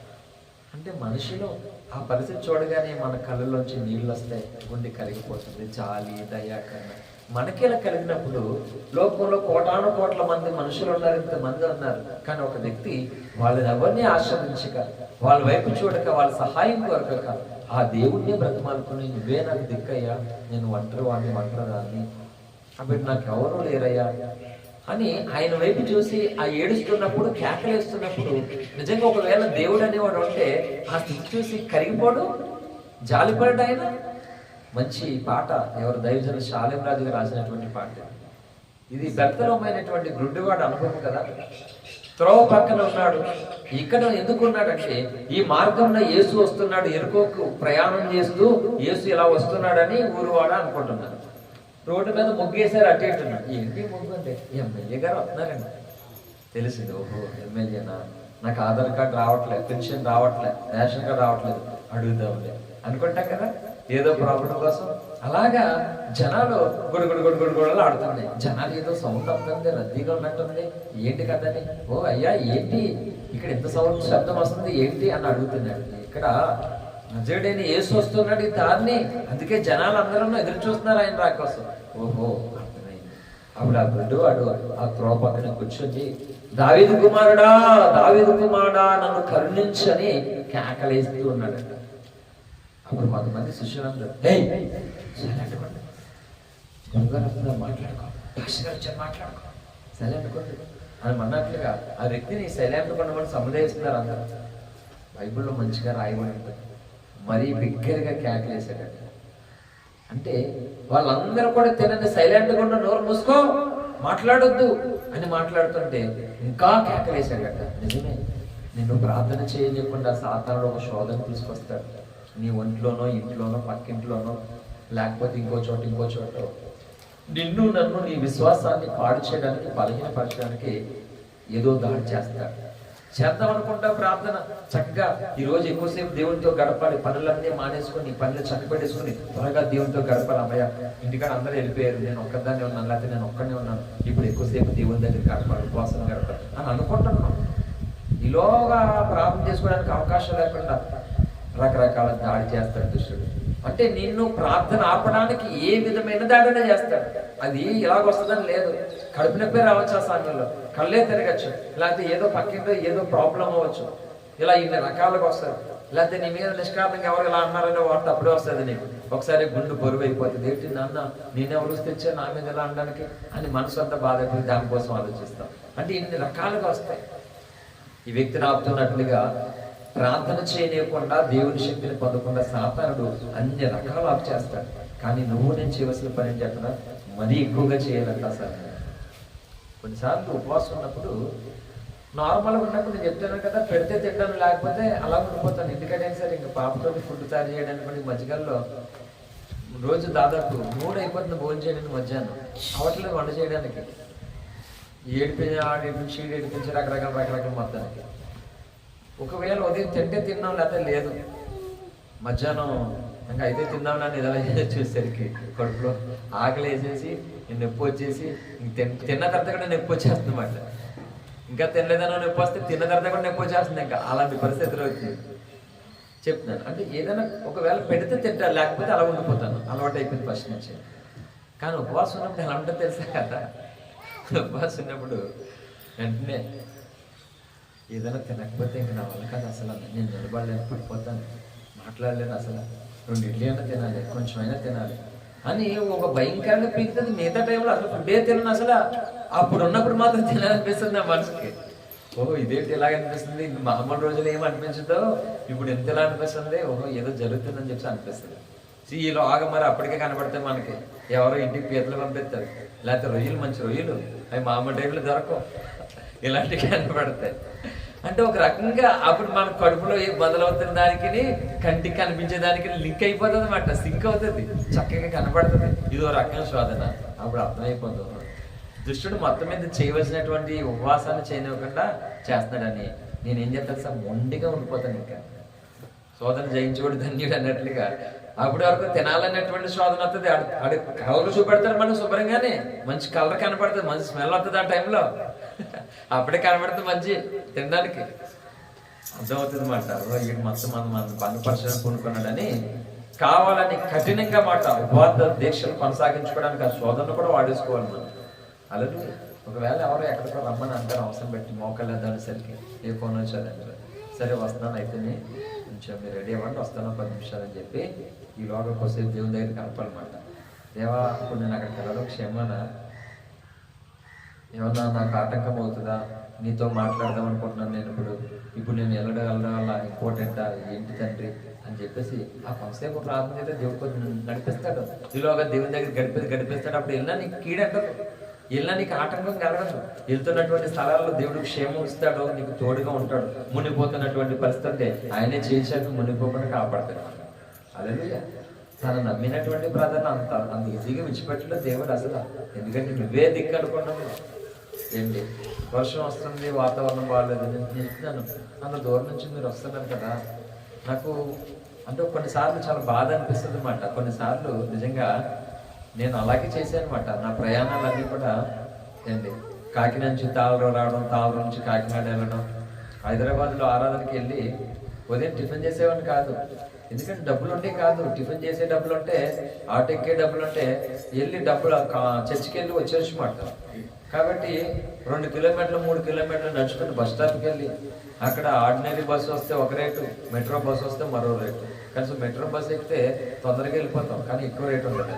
అంటే మనిషిలో ఆ పరిస్థితి చూడగానే మన కళ్ళలోంచి నీళ్ళు వస్తాయి, గుండె కరిగిపోతుంది. జాలి, దయ, కన్నా మనకి ఇలా కలిగినప్పుడు లోకంలో కోటాను కోట్ల మంది మనుషులు ఉన్నారు, ఇంతమంది ఉన్నారు, కానీ ఒక వ్యక్తి వాళ్ళని ఎవరిని ఆశ్రదించక, వాళ్ళ వైపు చూడక, వాళ్ళ సహాయం కోరక ఆ దేవుణ్ణి బ్రతమాలుకుని, నువ్వే నాకు దిక్కయ్యా, నేను ఒంటరి వాడిని, ఒంటరిదాన్ని, కాబట్టి నాకు ఎవరూ లేరయ్యా అని ఆయన వైపు చూసి ఆ ఏడుస్తున్నప్పుడు, కేకలేస్తున్నప్పుడు, నిజంగా ఒకవేళ దేవుడు అనేవాడు ఉంటే ఆ స్థితి చూసి కరిగిపోడు, జాలిపడ్డా ఆయన. మంచి పాట, ఎవరు దైవజన శాలేం రాజు గారు రాసినటువంటి పాట ఇది. బెత్తలమైనటువంటి గుడ్డివాడు అనుభవం కదా. త్రోవ పక్కన ఉన్నాడు, ఇక్కడ ఎందుకు ఉన్నాడంటే ఈ మార్గంలో యేసు వస్తున్నాడు, ఎరుకోకు ప్రయాణం చేస్తూ యేసు ఇలా వస్తున్నాడని ఊరువాడ అనుకుంటున్నాడు. రోడ్డు మీద ముగ్గేశారు, అటు ఇటున్నాడు. ఏంటి ముగ్గు అంటే ఎమ్మెల్యే గారు వస్తున్నారండి. తెలిసింది, ఓహో ఎమ్మెల్యేనా, నాకు ఆధార్ కార్డు రావట్లేదు, పెన్షన్ రావట్లేదు, రేషన్ కార్డు రావట్లేదు, అడుగుదాంలే అనుకుంటాం కదా ఏదో ప్రాబ్లం కోసం. అలాగా జనాలు గుడుగుడు గుడుగుడు గుడలు ఆడుతున్నాయి. జనాలు ఏదో సౌండ్ అవుతుంది, రద్దీగా ఉన్నట్టుంది, ఏంటి కదని, ఓ అయ్యా ఏంటి ఇక్కడ ఎంత సౌండ్ శబ్దం వస్తుంది ఏంటి అని అడుగుతున్నాడు. ఇక్కడ నజరేయుడైన యేసు వస్తున్నాడు ఈ దారిని, అందుకే జనాలు అందరూ ఎదురు చూస్తున్నారు ఆయన రా కోసం. ఓహో అర్థమైంది. అప్పుడు ఆ గుడ్డివాడు ఆ త్రోవ పక్కన కూర్చొని, దావీదు కుమారుడా, దావీదు కుమారుడా నన్ను కరుణించని కేకలేస్తూ ఉన్నాడట. అప్పుడు కొంతమంది శిష్యులందరూ మాట్లాడుకో, మాట్లాడుకో, సైలెంట్ కొండ అని అన్నట్లుగా ఆ వ్యక్తిని సైలెంట్ కొండమని సముదాయిస్తున్నారు అందరూ. బైబిల్లో మంచిగా రాయబడి ఉంటుంది. మరీ బిగ్గరగా కేకలేసాడట. అంటే వాళ్ళందరూ కూడా తినండి, సైలెంట్గా ఉన్న, నోరు మూసుకో, మాట్లాడొద్దు అని మాట్లాడుతుంటే ఇంకా కేకలేసాడట. నిజమే, నిన్ను ప్రార్థన చేయకుండా సాతానుడు ఒక శోధన తీసుకొస్తాడు. నీ ఒంట్లోనో, ఇంట్లోనో, పక్కింట్లోనో, లేకపోతే ఇంకో చోట నిన్ను నన్ను నీ విశ్వాసాన్ని పాడు చేయడానికి, బలహీనపరచడానికి ఏదో దాడి చేస్తాడు. చేద్దాం అనుకుంటా ప్రార్థన చక్కగా ఈరోజు ఎక్కువసేపు దేవునితో గడపాలి, పనులన్నీ మానేసుకొని పనులు చక్కబెట్టేసుకుని త్వరగా దేవునితో గడపాలి. అమ్మయ్య ఇంటికాడ అందరూ వెళ్ళిపోయారు, నేను ఒక్కదాన్ని ఉన్నాను, లేకపోతే నేను ఒక్కనే ఉన్నాను, ఇప్పుడు ఎక్కువసేపు దేవుని దగ్గర గడపాలి, ఉపవాసం గడపాలి అని అనుకుంటున్నాం. ఈలోగా ప్రార్థన చేసుకోవడానికి అవకాశం లేకుండా రకరకాల దాడి చేస్తాడు దుష్టుడు. అంటే నిన్ను ప్రార్థన ఆపడానికి ఏ విధమైన దాడినే చేస్తాడు. అది ఇలాగొస్తుందని లేదు, కడుపు నొప్పి రావచ్చు, ఆ సమయంలో కళ్ళే తిరగచ్చు, లేకపోతే ఏదో పక్కింటో ఏదో ప్రాబ్లం అవ్వచ్చు, ఇలా ఇన్ని రకాలుగా వస్తుంది. లేకపోతే నీ మీద నిష్కారణంగా ఎవరు ఇలా అన్నారనే వార్త అప్పుడే వస్తుంది నీకు. ఒకసారి గుండు బరువు అయిపోతుంది, ఏంటి నాన్న నేనెవరు తెచ్చా నా మీద ఎలా అనడానికి అని మనసు అంతా బాధ అయిపోయి దానికోసం ఆలోచిస్తాం. అంటే ఇన్ని రకాలుగా వస్తాయి. ఈ వ్యక్తిని ఆపుతున్నట్లుగా ప్రార్థన చేయలేకుండా దేవుని శక్తిని పొందకుండా సాతానుడు అన్ని రకాలు ఆపు చేస్తాడు. కానీ నువ్వు నేను చేయవలసిన పని ఏంటి అక్కడ మరీ ఎక్కువగా చేయాలంట. సార్ కొన్నిసార్లు ఉపవాసం ఉన్నప్పుడు నార్మల్గా ఉన్నప్పుడు నేను చెప్తాను కదా, పెడితే తింటాను, లేకపోతే అలా ఉండిపోతాను. ఎందుకంటే సార్ ఇంకా పాపతో ఫుడ్ తయారు చేయడానికి మధ్యకాలంలో రోజు దాదాపు 3 అయిపోతుంది భోజనం చేయడానికి, మధ్యాహ్నం అవట్లేదు వంట చేయడానికి, ఏడిపించి రకరకాల మొత్తానికి. ఒకవేళ ఉదయం తింటే తిన్నాం, లేకపోతే లేదు, మధ్యాహ్నం ఇంకా అయితే తిందాం నన్ను ఇలా చూసేసరికి కడుపులో ఆకలి వేసేసి నొప్పి వచ్చేసి తిన్న తర్వాత కూడా నొప్పి వచ్చేస్తుంది అన్నమాట. ఇంకా తినలేదనో నొప్పి వస్తే తిన్న తర్వాత కూడా నొప్పి వచ్చేస్తుంది. ఇంకా అలాంటి పరిస్థితులు వచ్చింది. చెప్తున్నాను అంటే ఏదైనా ఒకవేళ పెడితే తింటాను, లేకపోతే అలా ఉండిపోతాను. అలవాటు అయిపోయింది ఫస్ట్ నుంచి. కానీ ఉపవాసం ఉన్నప్పుడు ఎలా ఉంటుందో తెలుసా కదా. ఉపవాసం ఉన్నప్పుడు వెంటనే ఏదైనా తినకపోతే ఇంక నా వల్ల కాదు అసలు, నేను నిలబడలేను, పడిపోతాను, మాట్లాడలేను, అసలు 2 ఇడ్లీ అయినా తినాలి, కొంచెం అయినా తినాలి అని ఒక భయంకరంగా పీకుతుంది. మిగతా టైంలో అసలు ఫుడ్డే తినను అసలు. అప్పుడు ఉన్నప్పుడు మాత్రం తినాలనిపిస్తుంది నా మనసుకి. ఓహో ఇదేంటి ఇలాగ అనిపిస్తుంది, మామూలు రోజులు ఏమి అనిపించదో ఇప్పుడు ఎంత ఇలా అనిపిస్తుంది, ఓహో ఏదో జరుగుతుందని చెప్పి అనిపిస్తుంది. ఈలో ఆగ మరి అప్పటికే కనబడితే మనకి ఎవరో ఇంటికి పీతలు పంపిస్తారు, లేకపోతే రొయ్యలు, మంచి రొయ్యలు, అవి మామూలు టైంలో దొరకవు, ఇలాంటివి కనబడతాయి. అంటే ఒక రకంగా అప్పుడు మన కడుపులో మొదలవుతున్న దానికి కంటికి కనిపించే దానికి లింక్ అయిపోతుంది అన్నమాట, సింక్ అవుతుంది, చక్కగా కనబడుతుంది. ఇదో రకం శోధన. అప్పుడు అర్థమైపోతుంది దుష్టుడు మొత్తం మీద చేయవలసినటువంటి ఉపవాసాన్ని చేయనివ్వకుండా చేస్తున్నాడని. నేనేం చెప్తాను సార్, మొండిగా ఉండిపోతాను. ఇంకా శోధన జయించుకోడు ధన్యుడు అన్నట్లుగా అప్పటి వరకు తినాలన్నటువంటి శోధన వస్తుంది. ఆడు కలర్ చూపెడతాడు మనకు శుభ్రంగానే, మంచి కలర్ కనపడుతుంది, మంచి స్మెల్ వస్తుంది. ఆ టైంలో అప్పుడే కనబడుతుంది మంచి తినడానికి. అర్థమవుతుంది మాట, వీడు మొత్తం మన పనుపరచడం పూనుకున్నాడని కావాలని కఠినంగా మాట ఉపవాస దీక్షలు కొనసాగించుకోవడానికి ఆ శోధన కూడా వాడేసుకోవాలి మనం. అలాగే ఒకవేళ ఎవరో ఎక్కడికో రమ్మని అంటారు, అవసరం పెట్టి మోకాళ్ళు అనేసరికి ఏ ఫోన్ వచ్చారంటారు, సరే వస్తున్నాను అయితేనే కొంచెం మీరు రెడీ అవ్వండి, వస్తాను 10 నిమిషాలు అని చెప్పి ఈ లోగా కొద్దిసేపు దేవుని దగ్గర కనపాలన్నమాట. దేవా ఇప్పుడు నేను అక్కడికి వెళ్ళడం క్షేమానా, ఏమన్నా నాకు ఆటంకం అవుతుందా, నీతో మాట్లాడదాం అనుకుంటున్నాను నేను ఇప్పుడు నేను వెళ్ళడం వల్ల ఇంపార్టెంటా ఏంటి తండ్రి అని చెప్పేసి ఆ కొంతసేపు ప్రార్థన అయితే దేవుడు కొంచెం నడిపిస్తాడు. ఈలోగా దేవుని దగ్గర గడిపిస్తాడు. అప్పుడు వెళ్ళినా నీకు కీడంటదు, వెళ్ళినా నీకు ఆటంకం కలగదు. వెళ్తున్నటువంటి స్థలాల్లో దేవుడు క్షేమం ఇస్తాడు, నీకు తోడుగా ఉంటాడు. మునిగిపోతున్నటువంటి పరిస్థితి ఆయనే చేశాక మునిగిపోకుండా కాపాడతాడు. హల్లెలూయా. తను నమ్మినటువంటి ప్రార్థన అంత ఈజీగా విడిచిపెట్టలేదు దేవుడు అసలు. ఎందుకంటే నువ్వే దిక్కు అనుకున్నావు. ఏంటి వర్షం వస్తుంది, వాతావరణం బాగాలేదు, నేను చెప్తున్నాను అంత దూరం నుంచి మీరు వస్తున్నారు కదా. నాకు అంటే కొన్నిసార్లు చాలా బాధ అనిపిస్తుంది అన్నమాట. కొన్నిసార్లు నిజంగా నేను అలాగే చేశాను అనమాట. నా ప్రయాణాలన్నీ కూడా ఏంటి కాకినాడ నుంచి తాళరావు రావడం, తాళరావు నుంచి కాకినాడ వెళ్ళడం, హైదరాబాద్లో ఆరాధనకి వెళ్ళి ఉదయం టిఫిన్ చేసేవాడిని కాదు. ఎందుకంటే డబ్బులు ఉంటే కాదు, టిఫిన్ చేసే డబ్బులు ఉంటే, ఆటో ఎక్కే డబ్బులు ఉంటే వెళ్ళి డబ్బులు చర్చికి వెళ్ళి వచ్చేసమాట. కాబట్టి 2 కిలోమీటర్లు 3 కిలోమీటర్లు నడుచుకుని బస్ స్టాప్కి వెళ్ళి అక్కడ ఆర్డినరీ బస్సు వస్తే ఒక రేటు, మెట్రో బస్సు వస్తే మరో రేటు. కనీసం మెట్రో బస్సు ఎక్కితే తొందరగా వెళ్ళిపోతాం, కానీ ఎక్కువ రేటు ఉంటుంది.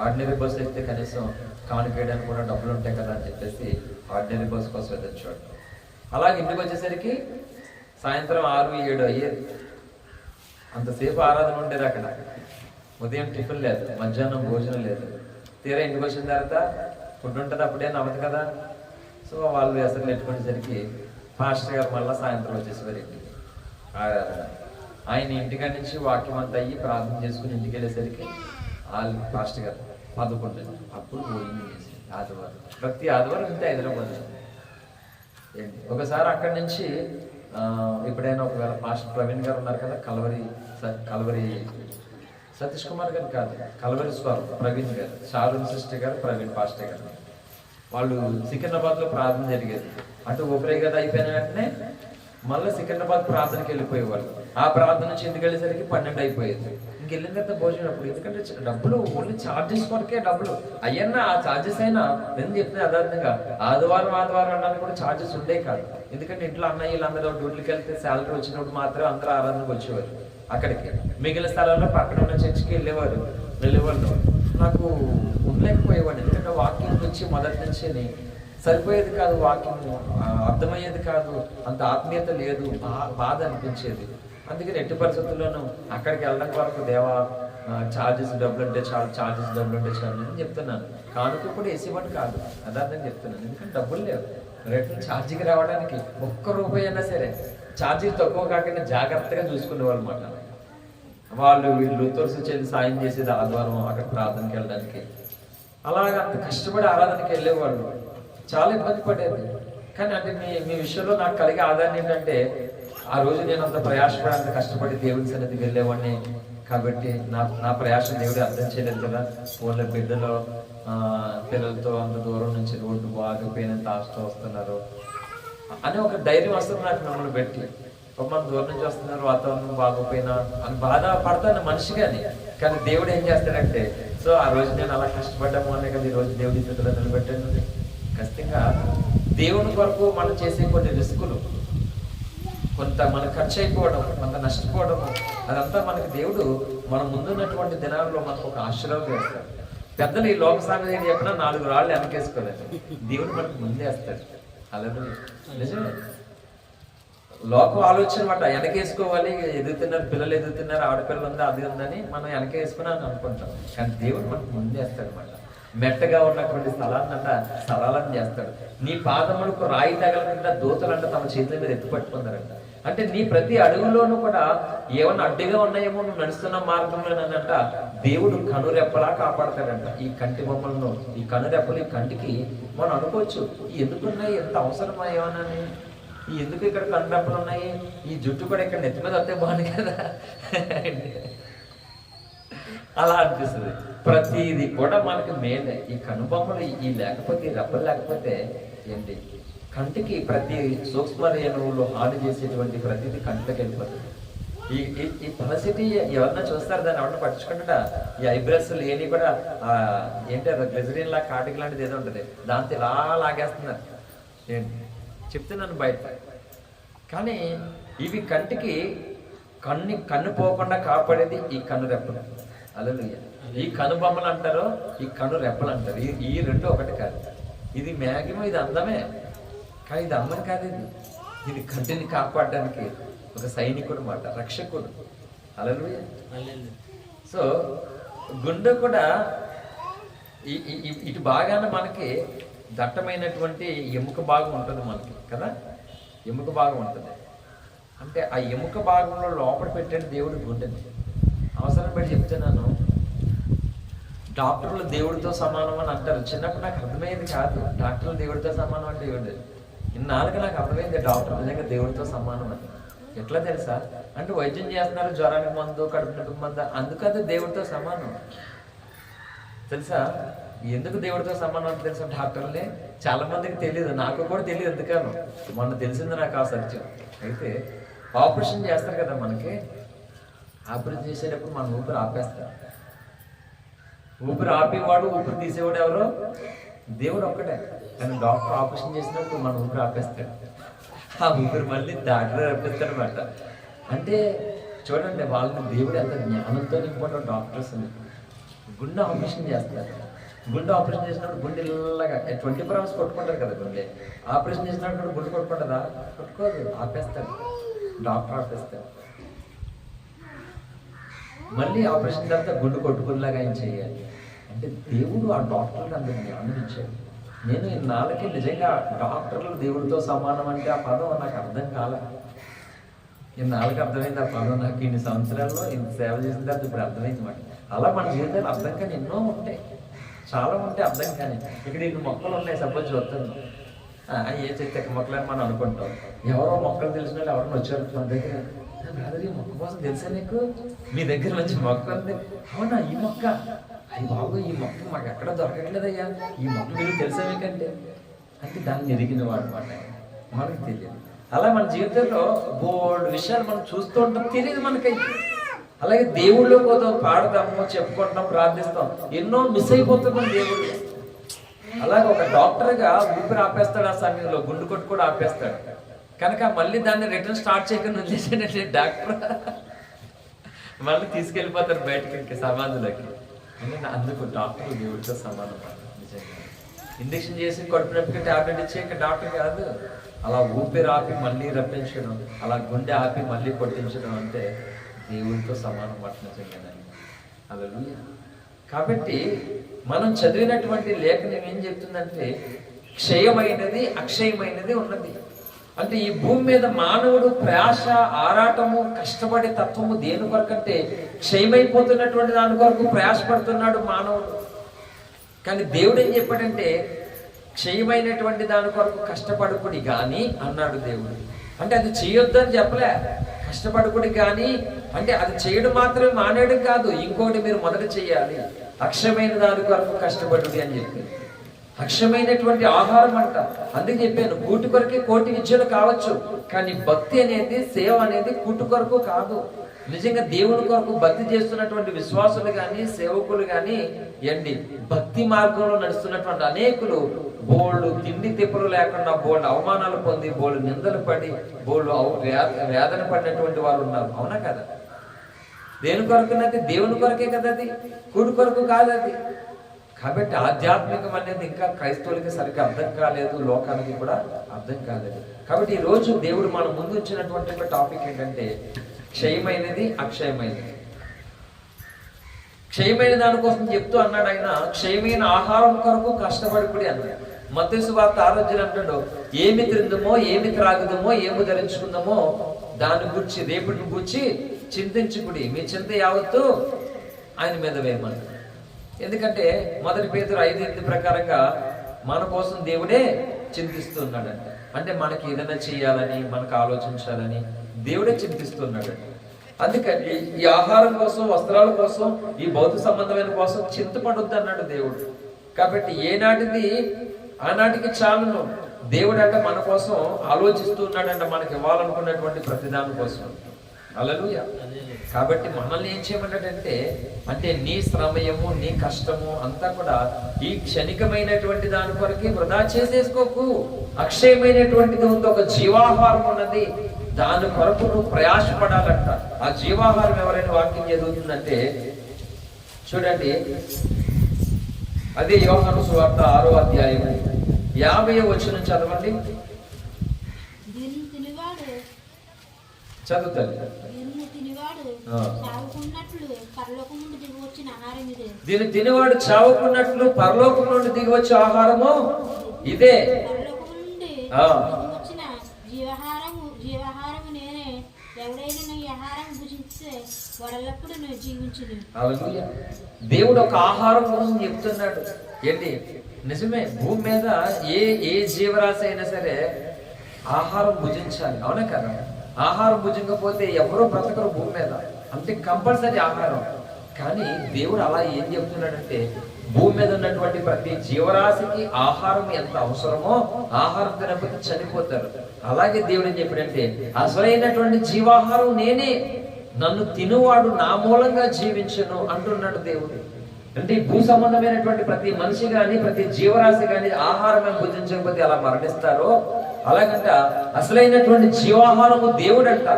ఆర్డినరీ బస్సు ఎక్కితే కనీసం కానుకేయడానికి కూడా డబ్బులు ఉంటాయి కదా అని చెప్పేసి ఆర్డినరీ బస్సు కోసం ఎదుర్చోడు. అలాగే ఇంటికి వచ్చేసరికి సాయంత్రం 6-7 అయ్యేది. అంతసేపు ఆరాధన ఉండేది అక్కడ. ఉదయం టిఫిన్ లేదు, మధ్యాహ్నం భోజనం లేదు. తీరా ఇంటికి వచ్చిన తర్వాత ఫుడ్ ఉంటుంది, అప్పుడే నవ్వదు కదా. సో వాళ్ళు అసలు పెట్టుకునేసరికి పాస్టర్ గారు మళ్ళీ సాయంత్రం వచ్చేసేవారు ఇంటికి ఆరాధన. ఆయన ఇంటికాడ నుంచి వాక్యం అంతా అయ్యి ప్రార్థన చేసుకుని ఇంటికి వెళ్ళేసరికి వాళ్ళు పాస్టర్ గారు 11. అప్పుడు భోజనం చేసి ఆదివారం, ప్రతి ఆదివారం ఇంతే హైదరాబాద్ ఏంటి. ఒకసారి అక్కడి నుంచి ఎప్పుడైనా ఒకవేళ పాస్టర్ ప్రవీణ్ గారు ఉన్నారు కదా, కలవరి సతీష్ కుమార్ గారు కాదు, కలవరి స్వామి ప్రవీణ్ గారు, షారూన్ సిస్టర్ గారు, ప్రవీణ్ పాస్టర్ గారు, వాళ్ళు సికింద్రాబాద్లో ప్రార్థన జరిగేది. అంటే ఊపిరి కదా అయిపోయిన వెంటనే మళ్ళీ సికింద్రాబాద్ ప్రార్థనకి వెళ్ళిపోయేవాళ్ళు. ఆ ప్రార్థన నుంచి ఇంటికి వెళ్ళేసరికి 12 అయిపోయేది. ఇంకెళ్ళిన తర్వాత భోజనం అప్పుడు. ఎందుకంటే డబ్బులు ఓన్లీ ఛార్జెస్ కొరకే డబ్బులు అయ్యన్నా. ఆ ఛార్జెస్ అయినా నేను చెప్తే యథార్థంగా ఆదివారం అనడానికి కూడా ఛార్జెస్ ఉండే కాదు. ఎందుకంటే ఇంట్లో అన్నయ్యలు అందరూ డ్యూటీకి వెళ్తే శాలరీ వచ్చినప్పుడు మాత్రం అందరూ ఆరాధనకు వచ్చేవారు అక్కడికి. మిగిలిన స్థలాల్లో పక్కన ఉన్న చర్చికి వెళ్ళేవాళ్ళు. నాకు ఉండలేకపోయేవాడిని, ఎందుకంటే వాకింగ్ వచ్చి మొదటి నుంచి సరిపోయేది కాదు, వాకింగ్ అర్థమయ్యేది కాదు, అంత ఆత్మీయత లేదు, బాధ అనిపించేది. అందుకని ఎట్టి పరిస్థితుల్లోనూ అక్కడికి వెళ్ళడం వరకు దేవా ఛార్జెస్ డబ్బులు ఉంటే చాలు, ఛార్జెస్ డబ్బులు ఉంటే చాలు అని చెప్తున్నాను. కానుక కూడా వేసేవాడు కాదు, అదార్థంగా చెప్తున్నాను. ఎందుకంటే డబ్బులు లేవు. రేట్లు ఛార్జీకి రావడానికి ₹1 అయినా సరే ఛార్జీ తక్కువ కాకుండా జాగ్రత్తగా చూసుకునేవాళ్ళు అన్నమాట. వాళ్ళు వీళ్ళు తోసి సాయం చేసేది ఆదివారం అక్కడ ప్రార్థనకి వెళ్ళడానికి. అలాగా అంత కష్టపడి ఆరాధనకి వెళ్ళేవాళ్ళు. చాలా ఇబ్బంది పడేది. కానీ అంటే మీ విషయంలో నాకు కలిగే ఆధారం ఏంటంటే, ఆ రోజు నేను అంత ప్రయాసపడి అంత కష్టపడి దేవుని సన్నిధికి వెళ్ళేవాడిని కాబట్టి నా ప్రయాసం దేవుడు అర్థం చేయలేదు కదా, వాళ్ళ బిడ్డలో పిల్లలతో అంత దూరం నుంచి రోడ్డు బాగిపోయినంత ఆస్తో వస్తున్నారు అని ఒక ధైర్యం వస్తుంది నాకు మిమ్మల్ని పెట్టి. ఒక మన దూరం నుంచి వస్తున్నారు, వాతావరణం బాగోపోయినా అని బాధపడతాను మనిషిగాని. కానీ దేవుడు ఏం చేస్తాడంటే, సో ఆ రోజు నేను అలా కష్టపడ్డాము అనే కదా ఈ రోజు దేవుడి చేతిలో నిలబెట్టాను. ఖచ్చితంగా దేవుని కొరకు మనం చేసే కొన్ని రిస్కులు, కొంత మనకు ఖర్చు అయిపోవడం, కొంత నష్టపోవడం, అదంతా మనకి దేవుడు మన ముందున్నటువంటి దినాల్లో మనకు ఒక ఆశీర్వాదం చేస్తాడు. పెద్దలు ఈ లోక సామెత ఏం చెప్పినా 4 రాళ్ళు వెనకేసుకోలేదు, దేవుడు మనకు ముందేస్తాడు. అలాగే నిజమే, లోకం ఆలోచన మాట వెనకేసుకోవాలి, ఎదుగుతున్నారు పిల్లలు, ఎదుగుతున్నారు, ఆడపిల్లలు ఉందా అది ఉందని మనం వెనకేసుకున్నాను అనుకుంటాం. కానీ దేవుడు మనకు ముందేస్తాడు అనమాట. మెట్టగా ఉన్నటువంటి స్థలాలను చేస్తాడు. నీ పాదములకు రాయి తగలకుండా దూతలంట తమ చేతుల మీద ఎత్తి పట్టుకున్నారంట. అంటే నీ ప్రతి అడుగులోనూ కూడా ఏమన్నా అడ్డుగా ఉన్నాయేమో, నువ్వు నడుస్తున్న మార్గంలోనంట దేవుడు కనురెప్పలా కాపాడతాడంట. ఈ కంటి బొమ్మలను, ఈ కనురెప్పలు, ఈ కంటికి మనం అనుకోవచ్చు ఎందుకున్నాయి, ఎంత అవసరమా ఏమన్నాని, ఈ ఎందుకు ఇక్కడ కనురెప్పలు ఉన్నాయి, ఈ జుట్టు కూడా ఇక్కడ నెత్తి మీద వస్తే బాగుంది కదా అలా అనిపిస్తుంది. ప్రతిది కూడా మనకి మేలే. ఈ కనుబొమ్మలు ఈ లేకపోతే, ఈ రెప్పలు లేకపోతే ఏంటి, కంటికి ప్రతి సూక్ష్మ రేణువులు హాని చేసేటువంటి ప్రతిదీ కంటికి వెళ్ళిపోతుంది. ఈ పలసిటీ ఎవరన్నా చూస్తారు, దాన్ని ఎవరన్నా పట్టించుకుంటా. ఈ ఐబ్రస్ లేని కూడా ఏంటి అది గ్లిజరిన్ లా కాటికి లాంటిది ఏదో ఉంటుంది, దాంతో ఇలా లాగేస్తున్నారు. ఏంటి చెప్తున్నాను బయట. కానీ ఇవి కంటికి కన్ను పోకుండా కాపాడేది ఈ కన్ను రెప్పలు. హల్లెలూయా. ఈ కనుబొమ్మలు అంటారు, ఈ కను రెప్పలు అంటారు. ఈ రెండు ఒకటి కాదు. ఇది మ్యాక్సిమం ఇది అందమే, కానీ ఇది అందం కాదు. ఇది కంటిని కాపాడడానికి ఒక సైనికుడు మాట, రక్షకుడు. హల్లెలూయా. సో గుండె కూడా ఇటు బాగానే మనకి దట్టమైనటువంటి ఎముక భాగం ఉంటుంది మనకి కదా, ఎముక భాగం ఉంటుంది. అంటే ఆ ఎముక భాగంలో లోపల పెట్టాడు దేవుడు గుండెని. అవసరం పెట్టి చెప్తున్నాను, డాక్టర్లు దేవుడితో సమానం అని అంటారు. చిన్నప్పుడు నాకు అర్థమయ్యేది కాదు డాక్టర్లు దేవుడితో సమానం అంటే దేవుడు. ఇన్నాళ్ళకి నాకు అర్థమైంది డాక్టర్ నిజంగా దేవుడితో సమానం అని. ఎట్లా తెలుసా అంటే వైద్యం చేస్తున్నారు, జ్వరానికి మందు, కడుపు నొప్పికి మందు, అందుకది దేవుడితో సమానం. తెలుసా ఎందుకు దేవుడితో సమానం అంటే తెలుసా డాక్టర్లే? చాలా మందికి తెలియదు, నాకు కూడా తెలియదు ఎందుకను. మొన్న తెలిసింది నాకు ఆ సత్యం. అయితే ఆపరేషన్ చేస్తారు కదా, మనకి ఆపరేషన్ చేసేటప్పుడు మన ఊపిరి ఆపేస్తారు. ఊపిరి ఆపేవాడు, ఊపిరి తీసేవాడు ఎవరు? దేవుడు ఒక్కటే. కానీ డాక్టర్ ఆపరేషన్ చేసినప్పుడు మన ఊపిరి ఆపేస్తాడు. ఆ ఊపిరి మళ్ళీ డాక్టర్ రప్పిస్తాడు అనమాట. అంటే చూడండి వాళ్ళని దేవుడు ఎంత జ్ఞానంతో నింపుకుంటాడు. డాక్టర్స్ గుండె ఆపరేషన్ చేస్తారు. గుండె ఆపరేషన్ చేసినప్పుడు గుండె ఇలాగా 24 hours కొట్టుకుంటారు కదా గుండె. ఆపరేషన్ చేసినప్పుడు గుండె కొట్టుకుంటుందా? కొట్టుకోదు, ఆపేస్తాడు డాక్టర్, ఆపేస్తాడు. మళ్ళీ ఆపరేషన్ తర్వాత గుండె కొట్టుకునేలాగా ఆయన చేయాలి. అంటే దేవుడు ఆ డాక్టర్కి అంత జ్ఞానం ఇచ్చాడు. నేను ఇన్నాళ్ళకి నిజంగా డాక్టర్లు దేవుడితో సమానం అంటే ఆ పదం నాకు అర్థం కాలే. ఇన్నాళ్ళకి అర్థమైంది ఆ పదం. నాకు ఇన్ని సంవత్సరాల్లో ఇంత సేవ చేసిన తర్వాత ఇప్పుడు అర్థమైంది మాట. అలా మన జీవితాలు అర్థం కానీ ఎన్నో ఉంటాయి, చాలా ఉంటాయి అర్థం కానీ. ఇక్కడ ఇన్ని మొక్కలు ఉన్నాయి, సపోజ్ చూస్తాను ఏ చెత్త మొక్కలని మనం అనుకుంటాం. ఎవరో మొక్కలు తెలిసిన వాళ్ళు ఎవరైనా వచ్చారు మన దగ్గర, బ్రదర్ ఈ మొక్క కోసం తెలుసా నీకు, మీ దగ్గర మంచి మొక్క ఉంది, అవునా ఈ మొక్క, అయ్యి బాబు ఈ మొక్క మాకు ఎక్కడ దొరకట్లేదయ్యా, ఈ మొక్క మీరు తెలుసా మీకంటే అంటే దాన్ని ఎరిగిన వాడు మాట, మనకు తెలియదు. అలా మన జీవితంలో బోల్డ్ విషయాలు మనం చూస్తూ ఉంటాం, తెలియదు మనకైతే. అలాగే దేవుళ్ళో పోతాం, పాడతాము, చెప్పుకుంటాం, ప్రార్థిస్తాం, ఎన్నో మిస్ అయిపోతున్నాం దేవుళ్ళు. అలాగే ఒక డాక్టర్గా ఊపిరి ఆపేస్తాడు, ఆ సమయంలో గుండు కొట్టు కూడా ఆపేస్తాడు. కనుక మళ్ళీ దాన్ని రిటర్న్ స్టార్ట్ చేయకుండా చేసేటంటే డాక్టర్ మళ్ళీ తీసుకెళ్ళిపోతారు బయటకి, ఇంకా సమాధులకి. అంటే అందుకు డాక్టర్ దేవుడితో సమానం నిజంగా. ఇంజక్షన్ చేసి కడుపు నొప్పికి టాబ్లెట్ ఇచ్చే ఇంకా డాక్టర్ కాదు. అలా ఊపిరి ఆపి మళ్ళీ రప్పించడం, అలా గుండె ఆపి మళ్ళీ కొట్టించడం అంటే దేవుడితో సమానం మాట నిజంగా. హల్లెలూయా. కాబట్టి మనం చదివినటువంటి లేఖనం ఏం చెప్తుందంటే క్షయమైనది, అక్షయమైనది ఉన్నది. అంటే ఈ భూమి మీద మానవుడు ప్రయాస, ఆరాటము, కష్టపడే తత్వము దేని కొరకంటే క్షయమైపోతున్నటువంటి దాని కొరకు ప్రయాసపడుతున్నాడు మానవుడు. కానీ దేవుడు ఏం చెప్పాడంటే క్షయమైనటువంటి దాని కొరకు కష్టపడుకుని గాని అన్నాడు దేవుడు. అంటే అది చేయొద్దని చెప్పలే, కష్టపడుకుని కానీ అంటే అది చేయడం మాత్రమే మానేయడం కాదు, ఇంకోటి మీరు మొదట చేయాలి. అక్షయమైన దాని కొరకు కష్టపడుడి అని చెప్పి, అక్షయమైనటువంటి ఆహారం అంట. అందుకే చెప్పాను, కూటి కొరకే కోటి విద్యలు కావచ్చు, కానీ భక్తి అనేది, సేవ అనేది కూటి కొరకు కాదు. నిజంగా దేవుని కొరకు భక్తి చేస్తున్నటువంటి విశ్వాసులు కానీ సేవకులు కానీ భక్తి మార్గంలో నడుస్తున్నటువంటి అనేకులు బోళ్ళు తిండి తిప్పలు లేకుండా బోళ్ళు అవమానాలు పొంది, బోళ్ళు నిందలు పడి, బోళ్ళు వేదన పడినటువంటి వారు ఉన్నారు. అవునా కదా? దేని కొరకున్నది? దేవుని కొరకే కదా, అది కూడి కొరకు కాదు అది. కాబట్టి ఆధ్యాత్మికం అనేది ఇంకా క్రైస్తవులకి సరిగ్గా అర్థం కాలేదు, లోకానికి కూడా అర్థం కాలేదు. కాబట్టి ఈ రోజు దేవుడు మన ముందు వచ్చినటువంటి టాపిక్ ఏంటంటే క్షయమైనది, అక్షయమైనది. క్షయమైన దానికోసం చెప్తూ అన్నాడు ఆయన, క్షయమైన ఆహారం కొరకు కష్టపడుకుడి అన్నాడు. మత్తయి సువార్త 6 అంటాడు, ఏమి తిందుమో, ఏమి త్రాగుదమో, ఏమి ధరించుకుందామో దాని గురించి, రేపటిని గురించి చింతించుకుడి, మీ చింత యావత్తు ఆయన మీద వేయమన్నాడు. ఎందుకంటే 1 పేతురు 5:8 ప్రకారంగా మన కోసం దేవుడే చింతిస్తున్నాడంట. అంటే మనకి ఏదైనా చేయాలని, మనకు ఆలోచించాలని దేవుడే చింతిస్తున్నాడు. అందుకని ఈ ఆహారం కోసం, వస్త్రాల కోసం, ఈ భౌతిక సంబంధమైన కోసం చింతపడొద్దు అన్నాడు దేవుడు. కాబట్టి ఏనాటిది ఆనాటికి చాలును. దేవుడు అంటే మన కోసం ఆలోచిస్తున్నాడంట, మనకి ఇవ్వాలనుకున్నటువంటి ప్రతిదాని కోసం. హల్లెలూయా. కాబట్టి మనల్ని ఏం చేయమంటాడంటే, అంటే నీ శ్రమయము, నీ కష్టము అంతా కూడా ఈ క్షణికమైనటువంటి దాని కొరకే వృధా చేసేసుకోకు. అక్షయమైనటువంటిది ఉంది, ఒక జీవాహారం ఉన్నది, దాని కొరకు నువ్వు ప్రయాసపడాలంట. ఆ జీవాహారం ఎవరైనా వాక్యం చదువుతుందంటే చూడండి, అదే యోహాను సువార్త 6వ అధ్యాయం 50వ వచనం చదవండి. చదువుతాను. దీన్ని తినివాడు చావుకున్నట్లు పరలోకం నుండి దిగి వచ్చే ఆహారము ఇదే. దేవుడు ఒక ఆహారం కోసం చెప్తున్నాడు. నిజమే, భూమి మీద ఏ జీవరాశి అయినా సరే ఆహారం భుజించాలి. అవునా కదా? ఆహారం భుజించకపోతే ఎవరో బ్రతకరు భూమి మీద, అంటే కంపల్సరీ ఆహారం. కానీ దేవుడు అలా ఏం చెప్తున్నాడంటే, భూమి మీద ఉన్నటువంటి ప్రతి జీవరాశికి ఆహారం ఎంత అవసరమో, ఆహారం తినకపోతే చనిపోతారు. అలాగే దేవుడు ఏం చెప్పాడంటే, అసలైనటువంటి జీవాహారం నేనే, నన్ను తినువాడు నా మూలంగా జీవించను అంటున్నాడు దేవుడు. అంటే భూ సంబంధమైనటువంటి ప్రతి మనిషి కానీ, ప్రతి జీవరాశి కానీ ఆహారం భుజించకపోతే ఎలా మరణిస్తారో, అలాగంట అసలైనటువంటి జీవాహారము దేవుడు అంట.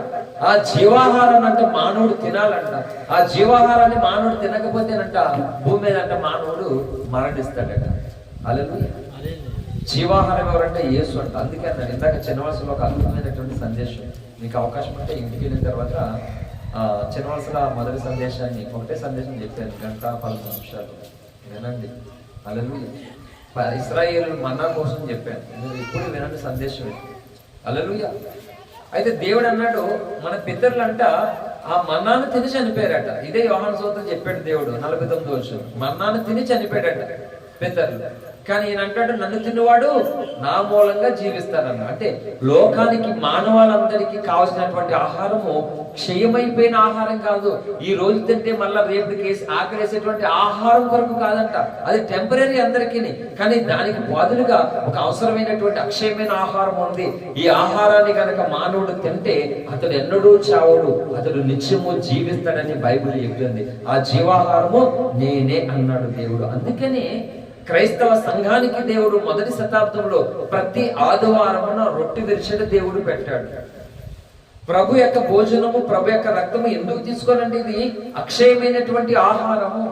ఆ జీవాహారాన్ని అంటే మానవుడు తినాలంట. ఆ జీవాహారాన్ని మానవుడు తినకపోతేనంట భూమి మీద అంట మానవుడు మరణిస్తాడట. హల్లెలూయా. జీవాహారం ఎవరంటే యేసు అంట. అందుకే అన్నాడు ఇందాక చిన్నవలసలో ఒక అద్భుతమైనటువంటి సందేశం. మీకు అవకాశం ఉంటే ఇంటికి వెళ్ళిన తర్వాత చిన్నవలసల మొదటి సందేశాన్ని, ఒకటే సందేశం చెప్పాను, 1:15 నిమిషాలు వినండి. హల్లెలూయా. ఇశ్రాయేలు మన్నా కోసం చెప్పాను, మీరు ఇప్పుడు వినండి సందేశం. హల్లెలూయా. అయితే దేవుడు అన్నాడు, మన పితరులంట ఆ మన్నాను తిని చనిపోయారట. ఇదే యోహాను సువార్తలో చెప్పాడు దేవుడు 49వ వచనం. మన్నాను తిని చనిపోయాడట పితరులు. కానీ ఈయన అంటాడు, నన్ను తిన్నవాడు నా మూలంగా జీవిస్తాడన్న. అంటే లోకానికి, మానవాళ్ళందరికీ కావాల్సినటువంటి ఆహారము క్షయమైపోయిన ఆహారం కాదు. ఈ రోజు తింటే మళ్ళా రేపటికి ఆకలేసేటువంటి ఆహారం కొరకు కాదంట. అది టెంపరీ అందరికీ. కానీ దానికి బదులుగా ఒక అవసరమైనటువంటి అక్షయమైన ఆహారం ఉంది. ఈ ఆహారాన్ని కనుక మానవుడు తింటే అతడు ఎన్నడూ చావుడు, అతడు నిత్యము జీవిస్తాడని బైబిల్ చెప్తుంది. ఆ జీవాహారము నేనే అన్నాడు దేవుడు. అందుకని క్రైస్తవ సంఘానికి దేవుడు 1వ శతాబ్దంలో ప్రతి ఆదివారమున రొట్టె విరిచెను దేవుడు పెట్టాడు. ప్రభు యొక్క భోజనము, ప్రభు యొక్క రక్తము ఎందుకు తీసుకోనండి? ఇది అక్షయమైనటువంటి ఆహారము.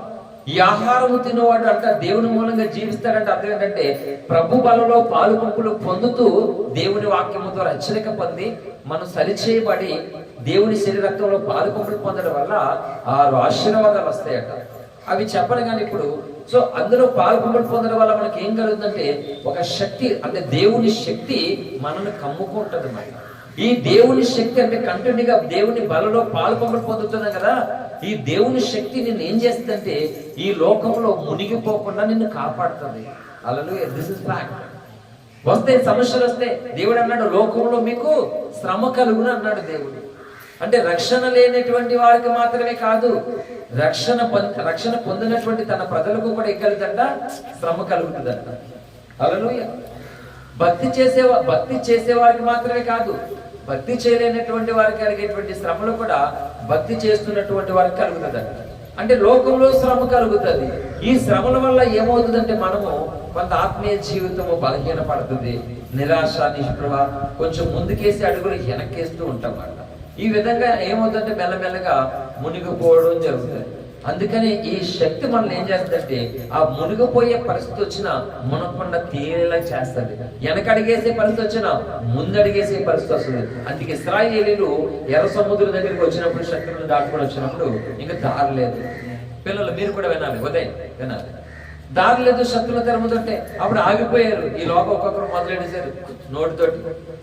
ఈ ఆహారము తినేవాడు అంట దేవుని మూలంగా జీవిస్తాడంటే అర్థం ఏంటంటే, ప్రభు బలలో పాలు పంపులు పొందుతూ దేవుని వాక్యముతో హెచ్చరిక పొంది మనం సరిచేయబడి దేవుని శరీరక్తంలో పాలు పంపులు పొందడం వల్ల 6 ఆశీర్వాదాలు వస్తాయట. అవి చెప్పను కానీ ఇప్పుడు సో అందులో పాల్గొనడం పొందడం వల్ల మనకి ఏం కలుగుతుందంటే, ఒక శక్తి, అంటే దేవుని శక్తి మనల్ని కమ్ముకుంటుంది. మరి ఈ దేవుని శక్తి అంటే కంటిన్యూగా దేవుని బలలో పాల్గొనడం పొందుతున్నాం కదా, ఈ దేవుని శక్తి నిన్ను ఏం చేస్తుందంటే ఈ లోకంలో మునిగిపోకుండా నిన్ను కాపాడుతుంది. హల్లెలూయా. This is fact. వస్తే సమస్యలు వస్తే దేవుడు అన్నాడు, లోకంలో మీకు శ్రమ కలుగును అన్నాడు దేవుడు. అంటే రక్షణ లేనటువంటి వారికి మాత్రమే కాదు, రక్షణ పొందినటువంటి తన ప్రజలకు కూడా ఎక్కలుదంట, శ్రమ కలుగుతుందంట. హల్లెలూయా. భక్తి చేసే వారికి మాత్రమే కాదు, భక్తి చేయలేనటువంటి వారికి కలిగేటువంటి శ్రమలు కూడా భక్తి చేస్తున్నటువంటి వారికి కలుగుతుందంట. అంటే లోకంలో శ్రమ కలుగుతుంది. ఈ శ్రమల వల్ల ఏమవుతుందంటే మనము కొంత ఆత్మీయ జీవితము బలహీన పడుతుంది, నిరాశ, నిస్పృహ, కొంచెం ముందుకేసి అడుగులు వెనక్కేస్తూ ఉంటాం అన్నమాట. ఈ విధంగా ఏమవుతుందంటే మెల్లమెల్లగా మునిగిపోవడం జరుగుతుంది. అందుకని ఈ శక్తి మనల్ని ఏం చేస్తుందంటే ఆ మునిగిపోయే పరిస్థితి వచ్చినా మునగకుండా తేలేలా చేస్తుంది. వెనకడిగేసే పరిస్థితి వచ్చినా ముందడిగేసే పరిస్థితి వస్తుంది. అందుకే ఇశ్రాయేలీయులు ఎర్ర సముద్రం దగ్గరికి వచ్చినప్పుడు, శత్రువులను దాటుకొని వచ్చినప్పుడు ఇంకా దారి లేదు. పిల్లలు మీరు కూడా వినాలి, ఉదయం వినాలి. దారి లేదు, శత్రువుల తెరముతుంటే అప్పుడు ఆగిపోయారు. ఈ లోపల ఒక్కొక్కరు మొదలెడేశారు నోటితోటి,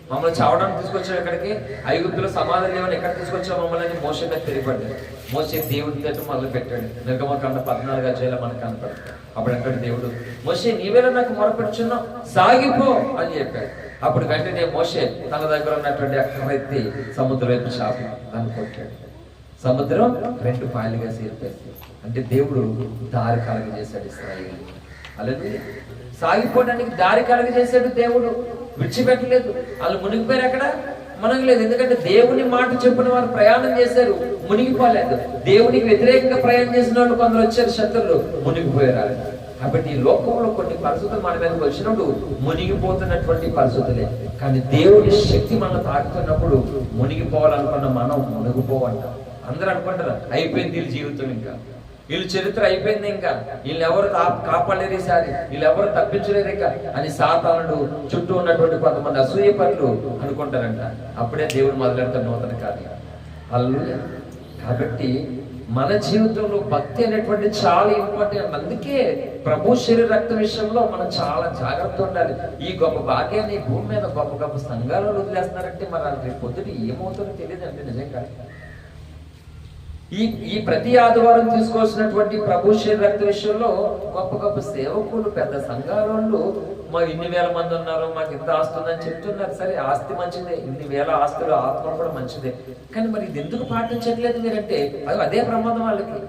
మమ్మల్ని చావడానికి తీసుకొచ్చావు ఇక్కడికి, ఐగుప్తులో సమాధి లేవని ఎక్కడ తీసుకొచ్చావు మమ్మల్ని మోషే మీద తిరిగిపడ్డాడు. మోషే దేవుడి తట్టు మొదలు పెట్టాడు. నిర్గమకాండ 14 అధ్యాయంలో మనకు కనపడతాడు. అప్పుడు అంటాడు దేవుడు, మోషే నీవేళ నాకు మొరపెట్టుచున్నావు, సాగిపో అని చెప్పాడు. అప్పుడు వెంటనే మోషే తన దగ్గర ఉన్నటువంటి అక్కడ ఎత్తి సముద్రం వైపు చాపి దాన్ని కొట్టాడు. సముద్రం 2 పాయలుగా చేరిపోయింది. అంటే దేవుడు దారి కలగజేశాడు ఇశ్రాయేలు. అలాగే సాగిపోవడానికి దారి కలగజేశాడు దేవుడు, విడిచిపెట్టలేదు. వాళ్ళు మునిగిపోయారు, అక్కడ మునగలేదు. ఎందుకంటే దేవుని మాట చెప్పిన వారు ప్రయాణం చేశారు, మునిగిపోలేదు. దేవునికి వ్యతిరేకంగా ప్రయాణం చేసిన వాళ్ళు కొందరు వచ్చారు, శత్రువులు, మునిగిపోయారు. కాబట్టి ఈ లోకంలో కొన్ని పరిస్థితులు మన మీదకి వచ్చినప్పుడు మునిగిపోతున్నటువంటి పరిస్థితులే. కానీ దేవుని శక్తి మనం తాకుతున్నప్పుడు మునిగిపోవాలనుకున్న మనం మునిగిపోవంటాం. అందరూ అనుకుంటారు అయిపోయింది వీళ్ళ జీవితం, ఇంకా వీళ్ళ చరిత్ర అయిపోయింది, ఇంకా వీళ్ళు ఎవరు కాపాడలేరు, ఈసారి వీళ్ళు ఎవరు తప్పించలేరు ఇంకా అని సాతానుడు, చుట్టూ ఉన్నటువంటి కొంతమంది అసూయపరులు అనుకుంటారంట. అప్పుడే దేవుడు మొదలెడతాడు నూతన కార్యం. హల్లెలూయా. కాబట్టి మన జీవితంలో భక్తి అనేటువంటి చాలా ఇంపార్టెంట్. అందుకే ప్రభు శరీర రక్త విషయంలో మనం చాలా జాగ్రత్త ఉండాలి. ఈ గొప్ప భాగ్యాన్ని భూమి మీద గొప్ప గొప్ప సంఘాలను వదిలేస్తున్నారంటే మరి రేపు పొద్దుట ఏమవుతుందో తెలియదు అంటే నిజంగా. ఈ ప్రతి ఆదివారం తీసుకోవాల్సినటువంటి ప్రభు శరీర రక్త విషయంలో గొప్ప గొప్ప సేవకులు, పెద్ద సంఘాలు మా ఇన్ని వేల మంది ఉన్నారు, మాకు ఇంత ఆస్తి ఉందని చెప్తున్నారు. సరే, ఆస్తి మంచిదే, ఇన్ని వేల ఆస్తులు, ఆత్మ కూడా మంచిదే. కానీ మరి ఇది ఎందుకు పాటించట్లేదు మీరంటే అదే ప్రమాదం వాళ్ళకి.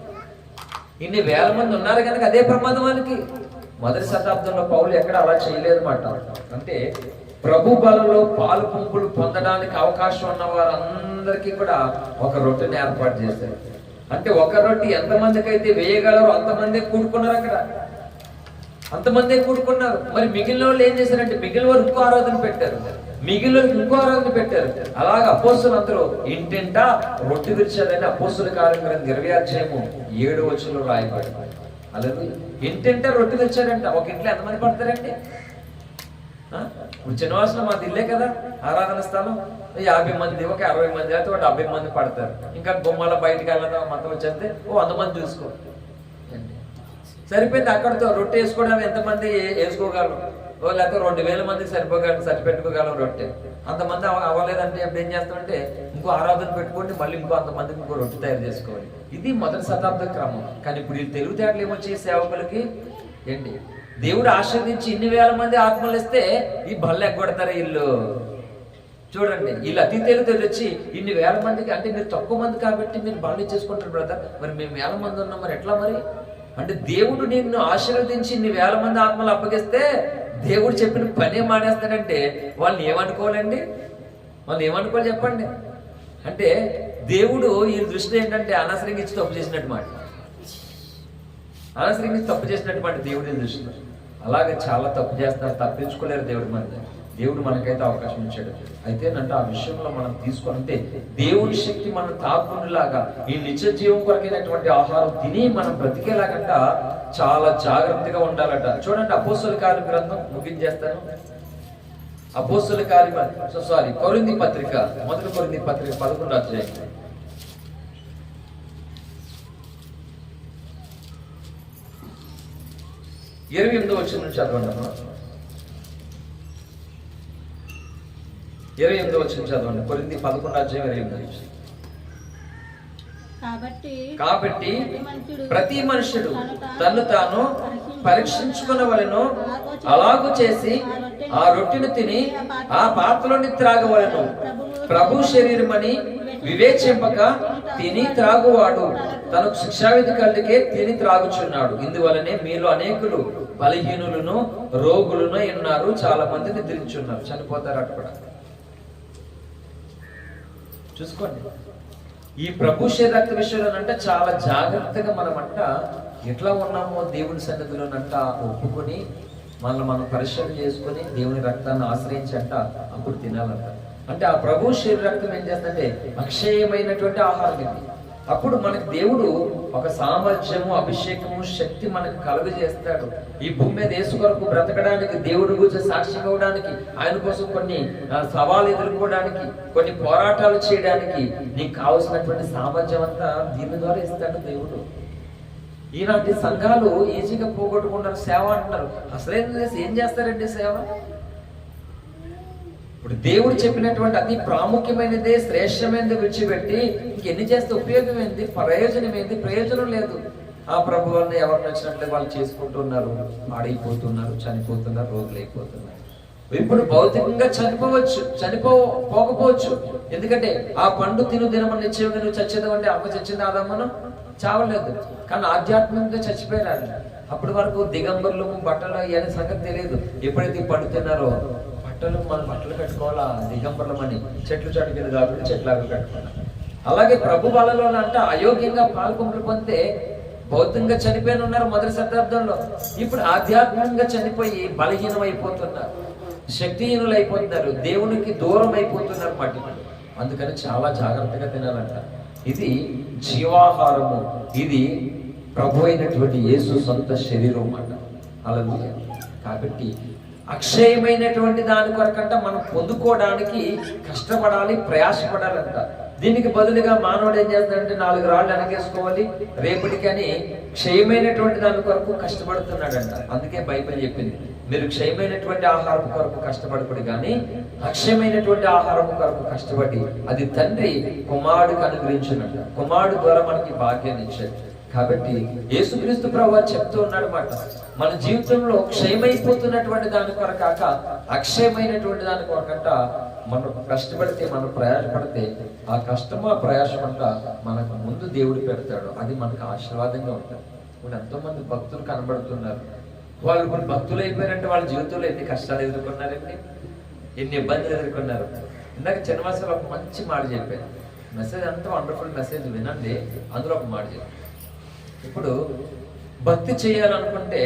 ఇన్ని వేల మంది ఉన్నారు కనుక అదే ప్రమాదం వాళ్ళకి. మొదటి శతాబ్దంలో పౌలు ఎక్కడ అలా చేయలేదు మాట. అంటే ప్రభు బలలో పాలు పంపులు పొందడానికి అవకాశం ఉన్న వారందరికీ కూడా ఒక రొట్టెని ఏర్పాటు చేశారు. అంటే ఒక రొట్టె ఎంతమందికి అయితే వేయగలరో అంతమంది కూడుకున్నారు, అక్కడ అంతమందే కూడుకున్నారు. మరి మిగిలిన వాళ్ళు ఏం చేశారంటే మిగిలిన వారు ఇంకో ఆరాధన పెట్టారు, మిగిలిన ఇంకో ఆరాధన పెట్టారు. అలాగే అపోస్తులు అందరూ ఇంటింటా రొట్టె విరిచారని అపోస్తుల కార్యం 20 అధ్యాయము 7వ వచనంలో రాయబడి. అలాగే ఇంటింటా రొట్టె విరిచారంట. ఒక ఇంట్లో ఎంతమంది పడతారంటే, ఇప్పుడు చిన్నవాసన మాది ఇల్లే కదా ఆరాధన స్థలం, 50 మంది, ఒక 60 మంది అయితే 70 మంది పడతారు. ఇంకా బొమ్మల బయటకు వెళ్ళడం మొత్తం వచ్చేస్తే 100 మంది చూసుకో సరిపోయింది. అక్కడితో రొట్టె వేసుకోవడానికి ఎంతమంది వేసుకోగలరు? లేకపోతే 2000 మందికి సరిపెట్టుకోగలం రొట్టె. అంతమంది అవ్వలేదంటే అప్పుడు ఏం చేస్తామంటే ఇంకో ఆరాధన పెట్టుకోండి, మళ్ళీ ఇంకో అంతమందికి ఇంకో రొట్టె తయారు చేసుకోవాలి. ఇది మొదటి శతాబ్ద క్రమం. కానీ ఇప్పుడు ఈ తెలివితేటలు ఏమొచ్చాయి సేవకులకి ఏంటి? దేవుడు ఆశీర్వదించి ఇన్ని వేల మంది ఆత్మలు ఇస్తే ఈ బళ్ళు ఎగ్గొడతారు వీళ్ళు. చూడండి, వీళ్ళు అతి తెలివితో వచ్చి ఇన్ని వేల మందికి, అంటే మీరు తక్కువ మంది కాబట్టి మీరు బళ్ళు ఇచ్చేసుకుంటారు బ్రదర్, మరి మేము వేల మంది ఉన్నాం, మరి ఎట్లా? మరి అంటే దేవుడు నిన్ను ఆశీర్వదించి ఇన్ని వేల మంది ఆత్మలు అప్పగిస్తే దేవుడు చెప్పిన పనే మానేస్తాడంటే వాళ్ళని ఏమనుకోవాలండి? వాళ్ళు ఏమనుకోవాలి చెప్పండి? అంటే దేవుడు ఈ దృష్టిలో ఏంటంటే అనవసరంగా తప్పు చేసినట్టు మాట, అనవసరంగా తప్పు చేసినట్టు మాట దేవుడి దృష్టిలో. అలాగే చాలా తప్పు చేస్తారు, తప్పించుకోలేరు దేవుడి మంది. దేవుడు మనకైతే అవకాశం ఇచ్చాడు. అయితే అంటే ఆ విషయంలో మనం తీసుకుంటే దేవుడి శక్తి మనం తాకుండులాగా ఈ నిత్య జీవం కొరకైనటువంటి ఆహారం తిని మనం బ్రతికేలాగంట చాలా జాగ్రత్తగా ఉండాలట. చూడండి, అపోస్తుల కార్యం గ్రంథం ముగించేస్తాను. అపోస్తుల కార్యం కొరింథీ పత్రిక, మొదటి కొరింథీ పత్రిక 11వ అధ్యాయం 28వ వచనం నుంచి చదవండి. 28వ వచనం చదవండి. కొరింథీ 11వ అధ్యాయం 28. కాబట్టి ప్రతి మనుషుడు తను తాను పరీక్షించుకునవలెను, అలాగూ చేసి ఆ రొట్టెను తిని ఆ పాత్రలోని త్రాగవలెను. ప్రభు శరీరమని వివేచింపక తిని త్రాగువాడు తనకు శిక్షావిధి కళ్ళకే తిని త్రాగుచున్నాడు. ఇందువలనే మీలో అనేకులు బలహీనులను రోగులను ఉన్నారు, చాలా మంది నిద్రించున్నారు, చనిపోతారు. అటు కూడా చూసుకోండి. ఈ ప్రభు శరీరక్త విషయంలోనంట చాలా జాగ్రత్తగా మనమంట ఎట్లా ఉన్నామో దేవుని సన్నిధిలోనంట ఒప్పుకొని మనల్ని మనం పరిశీలన చేసుకొని దేవుని రక్తాన్ని ఆశ్రయించి అంట అప్పుడు తినాలంట. అంటే ఆ ప్రభు శరీర రక్తం ఏం చేస్తుందంటే అక్షయమైనటువంటి ఆహారం ఇది. అప్పుడు మనకి దేవుడు ఒక సామర్థ్యము, అభిషేకము, శక్తి మనకు కలుగజేస్తాడు. ఈ భూమి మీద యేసు కొరకు బ్రతకడానికి, దేవుడి గురించి సాక్ష్యం ఇవ్వడానికి, ఆయన కోసం కొన్ని సవాళ్ళు ఎదుర్కోవడానికి, కొన్ని పోరాటాలు చేయడానికి నీకు కావలసినటువంటి సామర్థ్యం అంతా దీని ద్వారా ఇస్తాడు దేవుడు. ఈనాటి సంఘాలు ఈజీగా పోగొట్టుకుంటారు. సేవ అంటున్నారు, అసలు ఏం చేస్తారండి సేవ? ఇప్పుడు దేవుడు చెప్పినటువంటి అతి ప్రాముఖ్యమైనదే, శ్రేష్టమైనది విడిచిపెట్టి ఇంకెన్ని చేస్తే ఉపయోగం ఏంది? ప్రయోజనం ఏంది? ప్రయోజనం లేదు. ఆ ప్రభు వల్ల ఎవరు నచ్చినట్లే వాళ్ళు చేసుకుంటున్నారు, పాడైపోతున్నారు, చనిపోతున్నారు, రోగులు అయిపోతున్నారు. ఇప్పుడు భౌతికంగా పోకపోవచ్చు. ఎందుకంటే ఆ పండు తిను దినమని నిశ్చయంగా నువ్వు చచ్చేదాం అంటే అమ్మ చచ్చింది, ఆదమ్మను చావలేదు. కానీ ఆధ్యాత్మికంగా చచ్చిపోయినారు. అప్పటి వరకు దిగంబర్లు, బట్టలు అనే సంగతి తెలియదు. ఎప్పుడైతే పడుతున్నారో మన బట్టలు కట్టుకోవాలా, దిగంబర్లమని చెట్లు చాటు కింద కాకుండా చెట్లాగా కట్టుకోవాలి. అలాగే ప్రభు వాళ్ళలో అంటే అయోగ్యంగా పాల్పొంపులు పొందితే భౌతికంగా చనిపోయిన ఉన్నారు మొదటి శతాబ్దంలో. ఇప్పుడు ఆధ్యాత్మికంగా చనిపోయి బలహీనం అయిపోతున్నారు, శక్తిహీనులు అయిపోతున్నారు, దేవునికి దూరం అయిపోతున్నారు మట్టి. అందుకని చాలా జాగ్రత్తగా తినాలంట. ఇది జీవాహారము, ఇది ప్రభు అయినటువంటి యేసు సొంత శరీరం అన్నమాట. హల్లెలూయా. కాబట్టి అక్షయమైనటువంటి దాని కొరకంట మనం పొందుకోవడానికి కష్టపడాలి, ప్రయాసపడాలంట. దీనికి బదులుగా మానవుడు ఏం చేస్తాడంటే 4 రాళ్ళు వెనకేసుకోవాలి రేపటికని క్షయమైనటువంటి దాని కొరకు కష్టపడుతున్నాడంట. అందుకే బైబిల్ చెప్పింది, మీరు క్షయమైనటువంటి ఆహారం కొరకు కష్టపడకూడదు కానీ అక్షయమైనటువంటి ఆహారం కొరకు కష్టపడి అది తండ్రి కుమారుడికి అనుగ్రహించినట్ట. కుమారుడు ద్వారా మనకి భాగ్యాన్ని ఇచ్చాడు. కాబట్టి యేసుక్రీస్తు ప్రభువు చెప్తూ ఉన్నాడు మాట, మన జీవితంలో క్షయమైపోతున్నటువంటి దాని కొరకు కాక అక్షయమైనటువంటి దాని కొరకంట మనం కష్టపడితే, మనం ప్రయాసపడితే ఆ కష్టము, ఆ ప్రయాసం అంట మనకు ముందు దేవుడు పెడతాడు. అది మనకు ఆశీర్వాదంగా ఉంటుంది. ఇప్పుడు ఎంతో మంది భక్తులు కనబడుతున్నారు. వాళ్ళు ఇప్పుడు భక్తులు అయిపోయారంటే వాళ్ళ జీవితంలో ఎన్ని కష్టాలు ఎదుర్కొన్నారండి, ఎన్ని ఇబ్బందులు ఎదుర్కొన్నారు. ఇందాక చిన్నవాసలో ఒక మంచి మాట చెప్పారు. మెసేజ్ అంతా వండర్ఫుల్ మెసేజ్ వినండి. అందులో ఒక మాట చెప్పారు, ఇప్పుడు భక్తి చేయాలనుకుంటే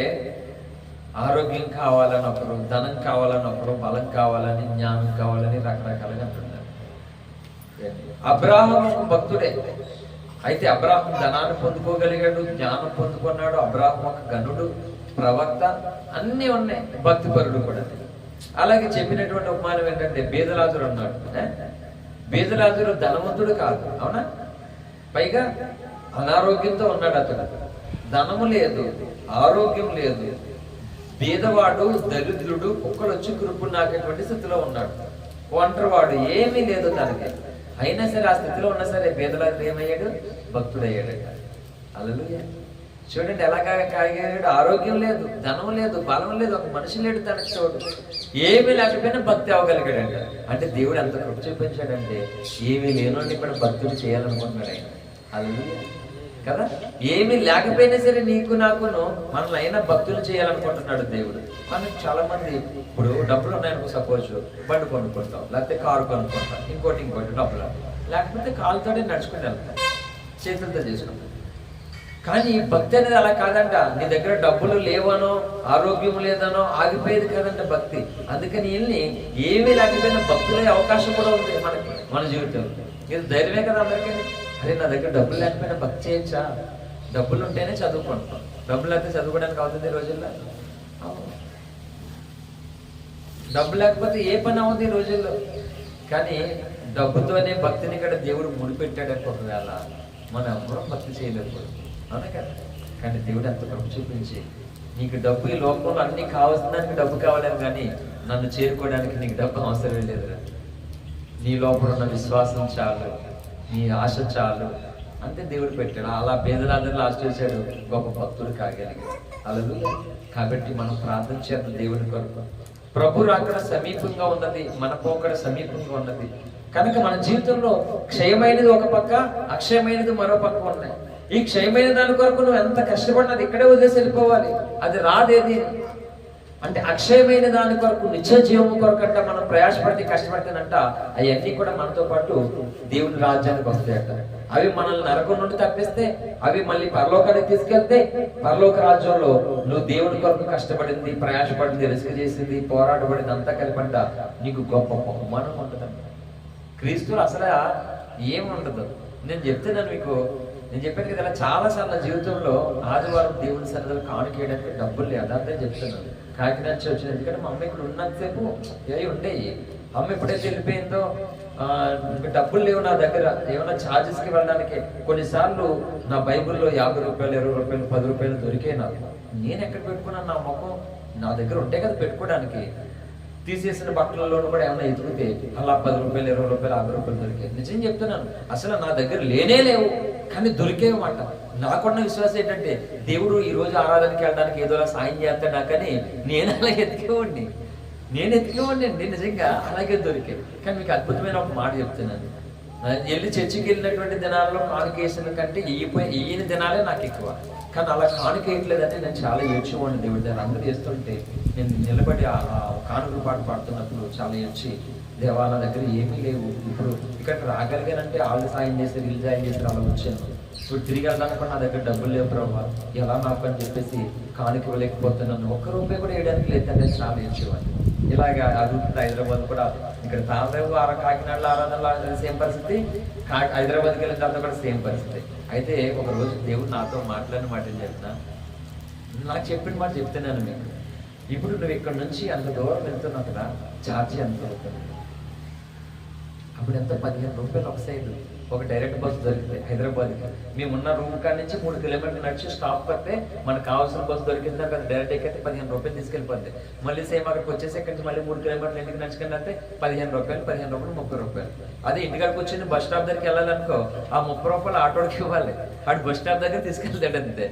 ఆరోగ్యం కావాలని ఒకరు, ధనం కావాలని ఒకరు, బలం కావాలని, జ్ఞానం కావాలని రకరకాలుగా అంటున్నారు. అబ్రాహాము భక్తుడే, అయితే అబ్రాహాం ధనాన్ని పొందుకోగలిగాడు, జ్ఞానం పొందుకున్నాడు. అబ్రాహాం ఒక గనుడు, ప్రవక్త, అన్నీ ఉన్నాయి, భక్తిపరుడు కూడా. అలాగే చెప్పినటువంటి ఉపమానం ఏంటంటే బీదలాజరు అన్నాడు. బీదలాజరు ధనవంతుడు కాదు, అవునా? పైగా అనారోగ్యంతో ఉన్నాడు. అతడు ధనము లేదు, ఆరోగ్యం లేదు, బీదవాడు, దరిద్రుడు, కుక్కలు వచ్చి కురుపు నాకేటువంటి స్థితిలో ఉన్నాడు. ఒంటరివాడు, ఏమీ లేదు తనకి. అయినా సరే ఆ స్థితిలో ఉన్నా సరే బీదలాజరు ఏమయ్యాడు? భక్తుడయ్యాడు. హల్లెలూయా. చూడండి ఎలాగా కాగలిగాడు. ఆరోగ్యం లేదు, ధనం లేదు, బలం లేదు, ఒక మనిషి లేడు తనకు తోడు, ఏమీ లేకపోయినా భక్తి అవ్వగలిగాడంట. అంటే దేవుడు ఎంత కృప చూపించాడంటే ఏమీ లేనోడిని కూడా భక్తుడు చేయాలనుకుంటున్నాడు ఆయన. హల్లెలూయా కదా. ఏమీ లేకపోయినా సరే నీకు నాకును మనల్ని అయినా భక్తులు చేయాలనుకుంటున్నాడు దేవుడు. మనకు చాలా మంది ఇప్పుడు డబ్బులు ఉన్నాయనుకో, సపోజ్ బండి కొనుక్కుంటాం, లేకపోతే కారు కొనుక్కుంటాం, ఇంకోటి డబ్బులు, లేకపోతే కాలుతోనే నడుచుకుని వెళ్తాం, చేతులతో చేసుకుంటాం. కానీ భక్తి అనేది అలా కాదంట. నీ దగ్గర డబ్బులు లేవనో, ఆరోగ్యం లేదనో ఆగిపోయేది కాదంట భక్తి. అందుకని వీళ్ళని ఏమీ లేకపోయినా భక్తులే అవకాశం కూడా ఉంది మనకి, మన జీవితంలో. ఇది ధైర్యమే కదా అందరికీ. అదే నా దగ్గర డబ్బులు లేకపోయినా భక్తి చేయొచ్చా? డబ్బులు ఉంటేనే చదువుకుంటాం, డబ్బులు లేకపోతే చదువుకోవడానికి అవుతుంది ఈ రోజుల్లో? డబ్బు లేకపోతే ఏ పని అవుతుంది ఈ రోజుల్లో. కానీ డబ్బుతోనే భక్తిని కూడా దేవుడు ముడిపెట్టాడని ఒకవేళ మనం ఎవరో భక్తి చేయలేకపోతే, అవునా కదా. కానీ దేవుడు అంత కృప చూపించి నీకు డబ్బు ఈ లోకంలో అన్ని కావాల్సినానికి డబ్బు కావాలని, కానీ నన్ను చేరుకోవడానికి నీకు డబ్బు అవసరం లేదురా. నీ లోపల ఉన్న విశ్వాసం చాలు, నీ ఆశ చాలు, అంతే దేవుడు పెట్టాడు. అలా పేదలందరిలో ఆశ్రయించాడు, గొప్ప భక్తుడు కాగలిగాడు. హల్లెలూయా. కాబట్టి మనం ప్రార్థన చేద్దాం దేవుని కొరకు. ప్రభు రాకడ సమీపంగా ఉన్నది, మన పోకడ సమీపంగా ఉన్నది. కనుక మన జీవితంలో క్షయమైనది ఒక పక్క, అక్షయమైనది మరో పక్క ఉన్నాయి. ఈ క్షయమైన దాని కొరకు నువ్వు ఎంత కష్టపడినది ఇక్కడే వదిలేసి వెళ్ళిపోవాలి, అది రాదేది. అంటే అక్షయమైన దాని కొరకు, నిత్య జీవము కొరకు అంట మనం ప్రయాసపడితే కష్టపడితేనంట అవన్నీ కూడా మనతో పాటు దేవుని రాజ్యానికి వస్తాయట. అవి మనల్ని నరకం నుండి తప్పిస్తే, అవి మళ్ళీ పరలోకానికి తీసుకెళ్తే, పరలోక రాజ్యంలో నువ్వు దేవుని కొరకు కష్టపడింది, ప్రయాసపడింది, రిస్క్ చేసింది, పోరాటపడింది అంతా కలిపంట నీకు గొప్ప బహుమానం ఉంటుందంట. క్రీస్తులు అసలు ఏముండదు. నేను చెప్తున్నాను మీకు, నేను చెప్పాను కదా, చాలా సార్లు జీవితంలో ఆదివారం దేవుని సన్నిధిలో కానుకేయడానికి డబ్బులు లేదు. అదే చెప్తున్నాను. కాకినాడ వచ్చింది, ఎందుకంటే మా అమ్మ ఇక్కడ ఉన్నంతసేపు ఏవి ఉండేవి. అమ్మ ఎప్పుడైతే వెళ్ళిపోయిందో డబ్బులు లేవు నా దగ్గర, ఏమైనా ఛార్జెస్కి వెళ్ళడానికి. కొన్నిసార్లు నా బైబుల్లో 50 రూపాయలు, 20 రూపాయలు, 10 రూపాయలు దొరికే నాకు. నేను ఎక్కడ పెట్టుకున్నాను? నా ముఖం నా దగ్గర ఉంటే కదా పెట్టుకోవడానికి. తీసేసిన బట్టలలో కూడా ఏమైనా ఎదుగుతే అలా 10 రూపాయలు, 20 రూపాయలు, 50 రూపాయలు దొరికాయి. నిజం చెప్తున్నాను, అసలు నా దగ్గర లేనే లేవు, కానీ దొరికేవన్నమాట. నాకున్న విశ్వాసం ఏంటంటే దేవుడు ఈ రోజు ఆరాధనకి వెళ్ళడానికి ఏదోలా సాయం చేస్తాడా, కానీ నేను అలా ఎతికేవాడిని అండి. నిజంగా అలాగే దొరికాయి. కానీ మీకు అద్భుతమైన ఒక మాట చెప్తున్నాను. వెళ్ళి చర్చికి వెళ్ళినటువంటి దినాల్లో కానుకేసిన కంటే ఈయన దినాలే నాకు ఎక్కువ. కానీ అలా కానుకేయట్లేదని నేను చాలా ఏడ్చేవాడిని దేవుడి దగ్గర. అందరూ చేస్తుంటే నేను నిలబడి ఆ కానుకలు పాట పాడుతున్నప్పుడు చాలా ఏడ్చి, దేవా నా దగ్గర ఏమీ లేవు, ఇప్పుడు ఇక్కడ రాగలిగానంటే వాళ్ళు సాయం చేసి, వీళ్ళు సాయం చేసి అలా వచ్చాను. ఇప్పుడు తిరిగి వెళ్ళడానికి నా దగ్గర డబ్బులు లేవు ప్రభావ, ఎలా నాకు అని చెప్పేసి కానుక ఇవ్వలేకపోతున్నాను. 1 రూపాయి కూడా వేయడానికి లేదంటే చాలా ఏడ్చేవాడిని. ఇలాగ అడుగుతుంది. హైదరాబాద్ కూడా ఇక్కడ తామరేవు కాకినాడలో ఆరాధనలో సేమ్ పరిస్థితి, హైదరాబాద్కి వెళ్ళిన తర్వాత కూడా సేమ్ పరిస్థితి. అయితే ఒక రోజు దేవుడు నాతో మాట్లాడిన మాట ఏం చెప్తున్నా, నాకు చెప్పిన మాట చెప్తున్నాను మీకు. ఇప్పుడు నువ్వు ఇక్కడ నుంచి అంత దూరం వెళ్తున్నావు కదా, ఛార్జీ ఎంత అవుతుంది? అప్పుడు ఎంత? 15 రూపాయలు ఒక సైడ్. ఒక డైరెక్ట్ బస్సు దొరికితే హైదరాబాద్కి, మేమున్న రూమ్ కాడ నుంచి 3 కిలోమీటర్లు నడిచి స్టాప్ పడితే మనకు కావాల్సిన బస్సు దొరికింది. అక్కడ డైరెక్ట్ ఎక్కితే 15 రూపాయలు తీసుకెళ్ళిపోద్ది. మళ్ళీ సేమ్ అక్కడికి వచ్చేసి ఇక్కడి నుంచి మళ్ళీ 3 కిలోమీటర్లు ఇంటికి నడుచుకుని అంటే 15 రూపాయలు, 30 రూపాయలు. అదే ఇంటికాడికి వచ్చి బస్ స్టాప్ దగ్గరికి వెళ్ళాలనుకో, ఆ 30 రూపాయలు ఆటోడికి ఇవ్వాలి. అటు బస్ స్టాప్ దగ్గర తీసుకెళ్తాడు అంతే.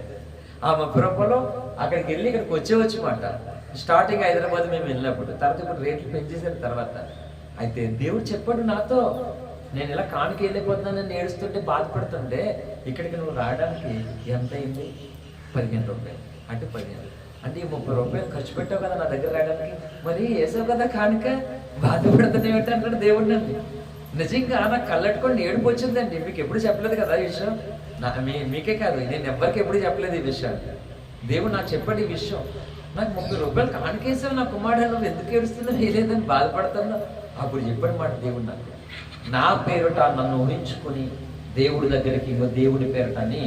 ఆ 30 రూపాయలు అక్కడికి వెళ్ళి ఇక్కడికి వచ్చేవచ్చు మాట. స్టార్టింగ్ హైదరాబాద్ మేము వెళ్ళినప్పుడు, తర్వాత ఇప్పుడు రేట్లు పెంచేసారు తర్వాత. అయితే దేవుడు చెప్పాడు నాతో, నేను ఇలా కానుక వెళ్ళిపోతున్నానని ఏడుస్తుంటే బాధపడుతుంటే, ఇక్కడికి నువ్వు రావడానికి ఎంత అయింది? 15 రూపాయలు. అంటే 15 అంటే ఈ 30 రూపాయలు ఖర్చు పెట్టావు కదా నా దగ్గర రావడానికి, మరి వేసావు కదా కానుక, బాధపడుతుంది ఏమిటి అంటాడు దేవుడు నన్ను. నిజంగా నాకు కళ్ళట్టుకొని ఏడుపు వచ్చిందండి. మీకు ఎప్పుడు చెప్పలేదు కదా ఈ విషయం, మీకే కాదు, నేను ఎవ్వరికి ఎప్పుడు చెప్పలేదు ఈ విషయం. దేవుడు నాకు చెప్పాడు ఈ విషయం. నాకు 30 రూపాయలు కానుకేసావు నా కుమారుడు, నువ్వు ఎందుకు ఏడుస్తున్నావు, వేయలేదని బాధపడుతున్నావు. అప్పుడు చెప్పాడు మాట దేవుడు నాకు, నా పేరుట నన్ను ఊహించుకొని దేవుడి దగ్గరికి దేవుడి పేరుట అని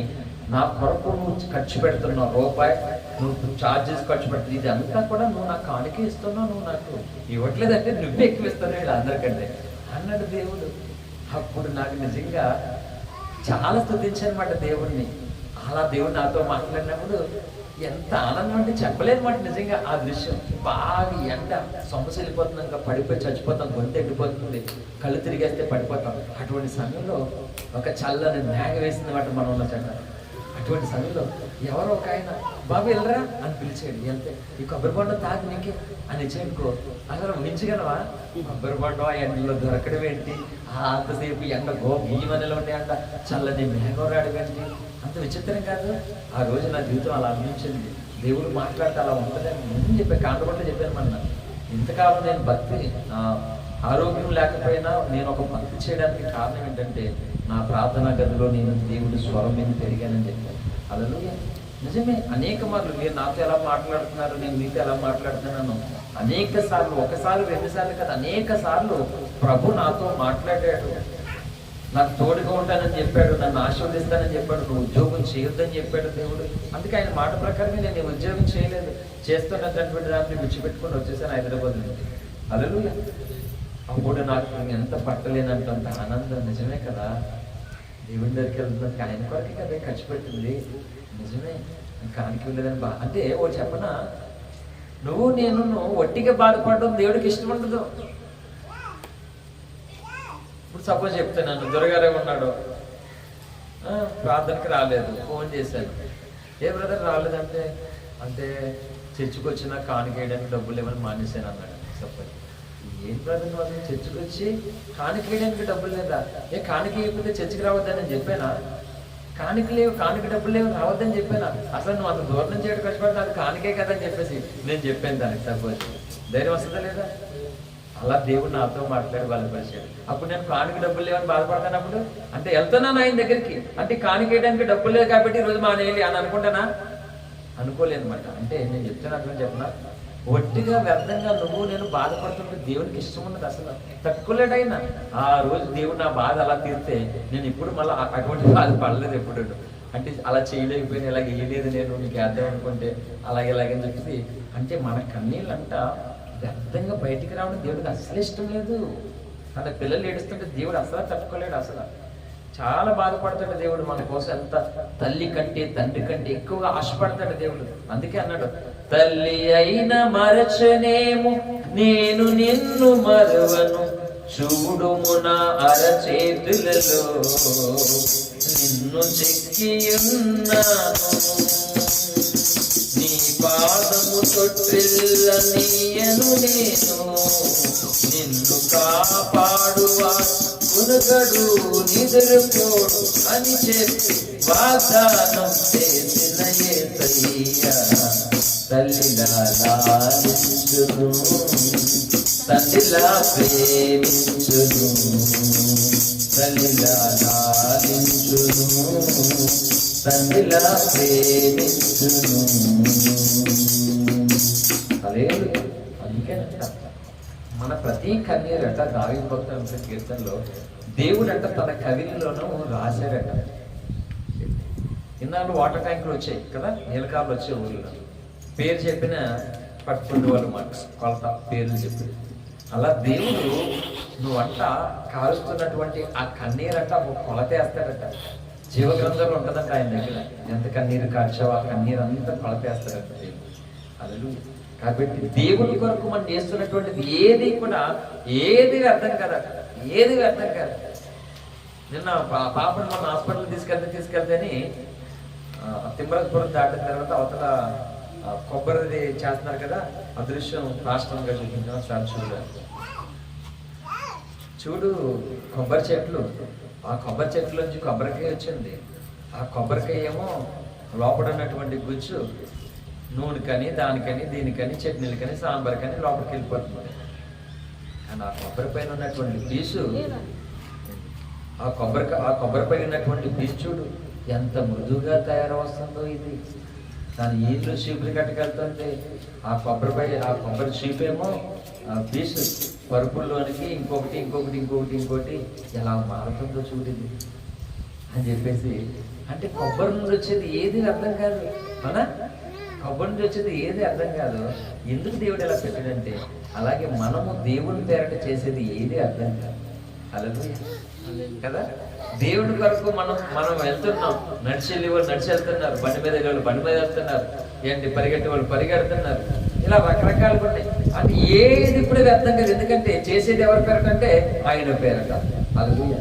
నా కొరకు నువ్వు ఖర్చు పెడుతున్నావు రూపాయి, నువ్వు ఛార్జెస్ ఖర్చు పెడుతుంది, ఇది అంతా కూడా నువ్వు నాకు కానుకే ఇస్తున్నావు, నువ్వు నాకు ఇవ్వట్లేదంటే నువ్వే ఎక్కువ ఇస్తున్నావు అందరికంటే అన్నాడు దేవుడు. అప్పుడు నాకు నిజంగా చాలా స్తుతించానమాట దేవుడిని. అలా దేవుడు నాతో మాట్లాడినప్పుడు ఎంత ఆనందం అంటే చెప్పలేదు మాట. నిజంగా ఆ దృశ్యం బాగా ఎండ సొమ్మసి వెళ్ళిపోతుంది, ఇంకా పడిపోయి చచ్చిపోతాం, గొంతు ఎండిపోతుంది, కళ్ళు తిరిగేస్తే పడిపోతాం. అటువంటి సమయంలో ఒక చల్లని మేఘ వేసింది మాట మనం ఉన్న చెట్ట. అటువంటి సమయంలో ఎవరో ఒక ఆయన, బాబు వెళ్ళరా అని పిలిచాడు. వెళ్తే ఈ కొబ్బరి బొండ తాగి నీకే అని ఇచ్చేనుకో, అసలు ఊహించగలవా? కొబ్బరి బొండ ఆ ఎండలో దొరకడం ఏంటి, అంతసేపు ఎండ గీమనలో ఉండే అంట, చల్లని మేఘం రావడం ఏంటి, అంత విచిత్రం కాదు. ఆ రోజు నా జీవితం అలా అనిపించింది. దేవుడు మాట్లాడితే అలా ఉంటుందని ముందు చెప్పాను, కాండపంట చెప్పాను మన. ఇంతకాలం నేను భక్తి, ఆరోగ్యం లేకపోయినా నేను ఒక భక్తి చేయడానికి కారణం ఏంటంటే, నా ప్రార్థనా గదిలో నేను దేవుడి స్వరం మీద పెరిగానని చెప్పాను. హల్లెలూయా. నిజమే, అనేక మార్లు మీరు నాతో ఎలా మాట్లాడుతున్నారు, నేను మీతో ఎలా మాట్లాడుతున్నాను, అనేక సార్లు, ఒకసారి 2 సార్లు కాదు, అనేక సార్లు ప్రభు నాతో మాట్లాడాడు. నాకు తోడుగా ఉంటానని చెప్పాడు, నన్ను ఆశీర్వదిస్తానని చెప్పాడు, నువ్వు ఉద్యోగం చేయొద్దని చెప్పాడు దేవుడు. అందుకే ఆయన మాట ప్రకారమే నేను ఉద్యోగం చేయలేదు, చేస్తున్నటువంటి దాన్ని విడిచిపెట్టుకొని వచ్చేసాను హైదరాబాద్ నుంచి. హల్లెలూయా. అప్పుడు నాకు ఎంత పట్టలేనంత ఆనందం. నిజమే కదా, దేవుడి దగ్గరికి వెళ్తున్నది ఆయన కొరకే కదా ఖర్చు పెట్టింది. నిజమే, కానికి వెళ్ళదని అంటే ఓ చెప్పనా, నేను ఒట్టిగా బాధపడడం దేవుడికి ఇష్టం ఉండదు. ఇప్పుడు సపోజ్ చెప్తున్నాను, దొరగారే ఉన్నాడు, ప్రార్థనకి రాలేదు, ఫోన్ చేశాను, ఏ బ్రదర్ రాలేదంటే, అంటే చర్చికి వచ్చినా కానుకేయడానికి డబ్బులు ఏమని మానేశాను అన్నాడు. చెప్పండి, ఏం బ్రదర్ వాళ్ళు చర్చికి వచ్చి కానుక వేయడానికి డబ్బులు లేదా? కానుక వేయకపోతే చర్చికి రావద్దని నేను చెప్పానా? కానుక లేవు, కానుక డబ్బులు లేవు, రావద్దని చెప్పానా? అసలు నువ్వు అంత దూరం నుంచి చేయడం కష్టపడి అది కానుకే కదా అని చెప్పేసి నేను చెప్పాను దానికి. సపోజ్ ధైర్యం వస్తుందా లేదా? అలా దేవుడు నాతో మాట్లాడి బలపరిచాడు. అప్పుడు నేను కానుక డబ్బులు లేవని బాధపడతానప్పుడు అంటే వెళ్తున్నాను ఆయన దగ్గరికి, అంటే కానుక వేయడానికి డబ్బులు లేదు కాబట్టి ఈరోజు మానేయాలి అని అనుకుంటానా? అనుకోలేదు అనమాట. అంటే నేను చెప్తాను అర్థం చెప్పనా, ఒట్టిగా వ్యర్థంగా నువ్వు నేను బాధపడుతుంటే దేవునికి ఇష్టం ఉన్నది, అసలు తట్టుకోలేడైనా. ఆ రోజు దేవుడు నా బాధ అలా తీరితే నేను ఇప్పుడు మళ్ళీ అటువంటి బాధ పడలేదు ఎప్పుడు. అంటే అలా చేయలేకపోయినా ఇలా వేయలేదు నేను, నీకు అర్థం అనుకుంటే అలాగే ఇలాగని చెప్పేసి. అంటే మన కన్నీళ్ళు అంట వ్యర్థంగా బయటికి రావడం దేవుడికి అసలు ఇష్టం లేదు. తన పిల్లలు ఏడుస్తుంటే దేవుడు అసలు తట్టుకోలేడు. అసలు చాలా బాధపడతాడు దేవుడు మన కోసం. ఎంత తల్లి కంటే తండ్రి కంటే ఎక్కువగా ఆశపడతాడు దేవుడు. అందుకే అన్నాడు, తల్లి అయిన మరచనేమో నేను నిన్ను మరువను, చూడుము నా అరచేతులలో నిన్ను చెక్కి ఉన్నాను, నీ పాదము తొట్టిల్ల నీయను నేను, నిన్ను కాపాడువా కునుగడు నిదురుకోడు అని చెప్పి వాగ్దానం చేసిన యేసయ్యా తల్లిలా లాలించును, తండ్రిలా ప్రేమించును, తల్లిలా లాలించును, తండ్రిలా ప్రేమించును. హల్లెలూయా. అందుకేనంట మన ప్రతి కన్నీరట దావీదు భక్తుల కీర్తనలో దేవుడు అంట తన కవిలోనూ రాశాడట. ఇన్నాళ్ళు వాటర్ ట్యాంకులు వచ్చాయి కదా, నీలకాలు వచ్చే ఊళ్ళో పేరు చెప్పిన పట్టుకుంటూ వాళ్ళు మార్క్స్ కొలత పేర్లు చెప్పి. అలా దేవుడు నువ్వంట కారుస్తున్నటువంటి ఆ కన్నీరంట ఒక కొలత వేస్తాడట. జీవగ్రంథంలో ఉంటుందంట ఆయన దగ్గర, ఎంత కన్నీరు కార్చావో ఆ కన్నీరు అంతా కొలత వేస్తాడట దేవుడు. హల్లెలూయా. కాబట్టి దేవుని కొరకు మనం చేస్తున్నటువంటిది ఏది కూడా ఏది అర్థం కాదట, ఏది అర్థం కాదు. నిన్న పాపను మన హాస్పిటల్ తీసుకెళ్తేని తిమ్మరపురం దాటిన తర్వాత అవతల కొబ్బరిది చేస్తున్నారు కదా, అదృశ్యం రాష్ట్రంగా చూపించిన సార్ చూడు కొబ్బరి చెట్లు, ఆ కొబ్బరి చెట్ల నుంచి కొబ్బరికాయ వచ్చింది. ఆ కొబ్బరికాయ ఏమో లోపల ఉన్నటువంటి గుజ్జు నూనెకని దానికని దీనికని చట్నీలకని సాంబార్కని లోపలికి వెళ్ళిపోతుంది. కానీ ఆ కొబ్బరి పైన ఉన్నటువంటి పీసు, ఆ కొబ్బరిపై ఉన్నటువంటి పీసు చూడు ఎంత మృదువుగా తయారవుతుందో. ఇది దాని ఈళ్ళు చీపులు కట్టుకెళ్తుంది. ఆ కొబ్బరి చీపేమో పీసు పరుపుల్లోనికి ఇంకొకటి ఎలా మారుతుందో చూడింది అని చెప్పేసి. అంటే కొబ్బరి నుండి వచ్చేది ఏది అర్థం కాదు, అవునా? కొబ్బరి నుంచి వచ్చేది ఏది అర్థం కాదు. ఎందుకు దేవుడు ఎలా పెట్టాడంటే అలాగే మనము దేవుని పేరట చేసేది ఏది అర్థం కాదు. హల్లెలూయా కదా. దేవుడి కొరకు మనం వెళ్తున్నాం, నడిచి వెళ్ళే వాళ్ళు నడిచి వెళ్తున్నారు, బండి మీద వెళ్ళే వాళ్ళు బండి మీద వెళ్తున్నారు, ఏంటి పరిగెట్టే వాళ్ళు పరిగెడుతున్నారు. ఇలా రకరకాలుగా ఉన్నాయి. అది ఏది ఇప్పుడు అర్థం కాదు. ఎందుకంటే చేసేది ఎవరి పేరట అంటే ఆయన పేరట. హల్లెలూయా.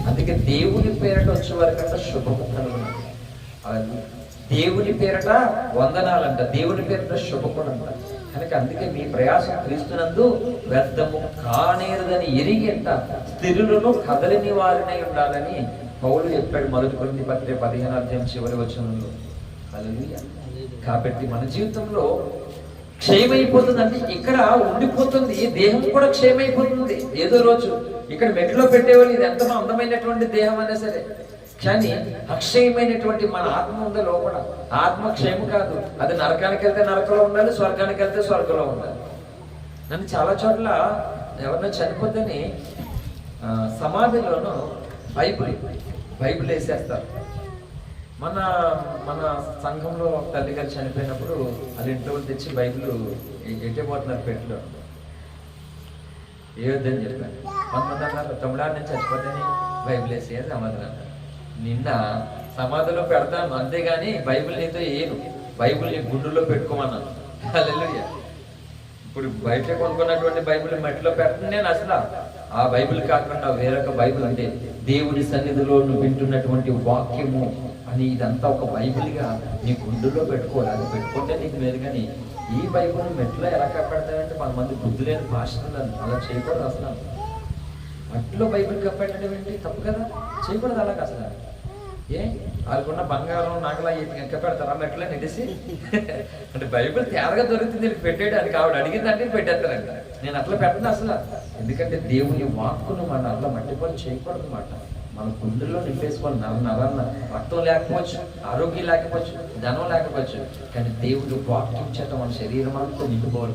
అందుకే దేవుని పేరట వచ్చే వారికంట శుభములు. అలాగే దేవుని పేరట వందనాలంట, దేవుని పేరట శుభకుడంట. కనుక అందుకే మీ ప్రయాసం క్రీస్తునందు వ్యర్థము కానేరదని ఎరిగి అంట స్థిరులను కదలిని వారినై ఉండాలని పౌలు చెప్పాడు 1 కొరింథీ పత్రిక 15వ అధ్యాయం చివరి వచనంలో. హల్లెలూయా. కాబట్టి మన జీవితంలో క్షయమైపోతుంది అంటే ఇక్కడ ఉండిపోతుంది, దేహం కూడా క్షయమైపోతుంది ఏదో రోజు. ఇక్కడ మెట్లో పెట్టేవాళ్ళు ఇది ఎంత అందమైనటువంటి దేహం అనే సరే, కానీ అక్షయమైనటువంటి మన ఆత్మ ఉందో లోపల. ఆత్మ క్షయము కాదు, అది నరకానికి వెళ్తే నరకంలో ఉండాలి, స్వర్గానికి వెళ్తే స్వర్గంలో ఉండాలి. నన్ను చాలా చోట్ల ఎవరినో చనిపోతేనే సమాధిలోనూ బైబిల్ వేసేస్తారు. మన సంఘంలో తల్లి గారు చనిపోయినప్పుడు వాళ్ళ ఇంట్లో తెచ్చి బైబిల్ ఎట్టిపోతున్నారు పెట్టులో ఏవద్దని చెప్పాను. కొంతమంది అన్నారు తమిళనాడు నుంచి చచ్చిపోతేనే బైబిల్ వేసే సమాధానం అన్నారు. నిన్న సమాధిలో పెడతాను అంతేగాని బైబిల్ నీతో ఏను, బైబిల్ నీ గుండెల్లో పెట్టుకోమన్నాను. హల్లెలూయా. ఇప్పుడు బయట కొనుక్కున్నటువంటి బైబిల్ మట్టిలో పెట్టను నేను. అసలు ఆ బైబిల్ కాకుండా వేరొక బైబిల్ అంటే దేవుని సన్నిధిలో నువ్వు వింటున్నటువంటి వాక్యము అని ఇదంతా ఒక బైబిల్గా నీ గుండెల్లో పెట్టుకోవాలి. అది పెట్టుకుంటే నీకు లేదు. కానీ ఈ బైబిల్ మెట్లో ఎలా కప్పెడతామంటే కొంతమంది బుద్ధి లేని భాషలు అలా చేయకూడదు అసలు. మట్లో బైబిల్ కప్పెట్టడం ఏంటి? తప్పు కదా, చేయకూడదు అలాగ అసలు. ఏ వాళ్ళకున్న బంగారం నగలా కప్పెడతారా మెట్లో నెట్టేసి? అంటే బైబిల్ తేరగా దొరుకుతుంది వీళ్ళకి పెట్టేయడానికి. ఆవిడ అడిగిందంటే పెట్టేస్తారంట. నేను అట్లా పెట్టను అసలు. ఎందుకంటే దేవుని వాక్కును మనం అట్లా మట్టిపోయి చేయకూడదు అన్నమాట. మన గుండెల్లో నింపేసుకోవాలి. నరన్న రక్తం లేకపోవచ్చు, ఆరోగ్యం లేకపోవచ్చు, ధనం లేకపోవచ్చు, కానీ దేవుడు వాక్యం చేత మన శరీరం అంతా నింపుకోవాలి.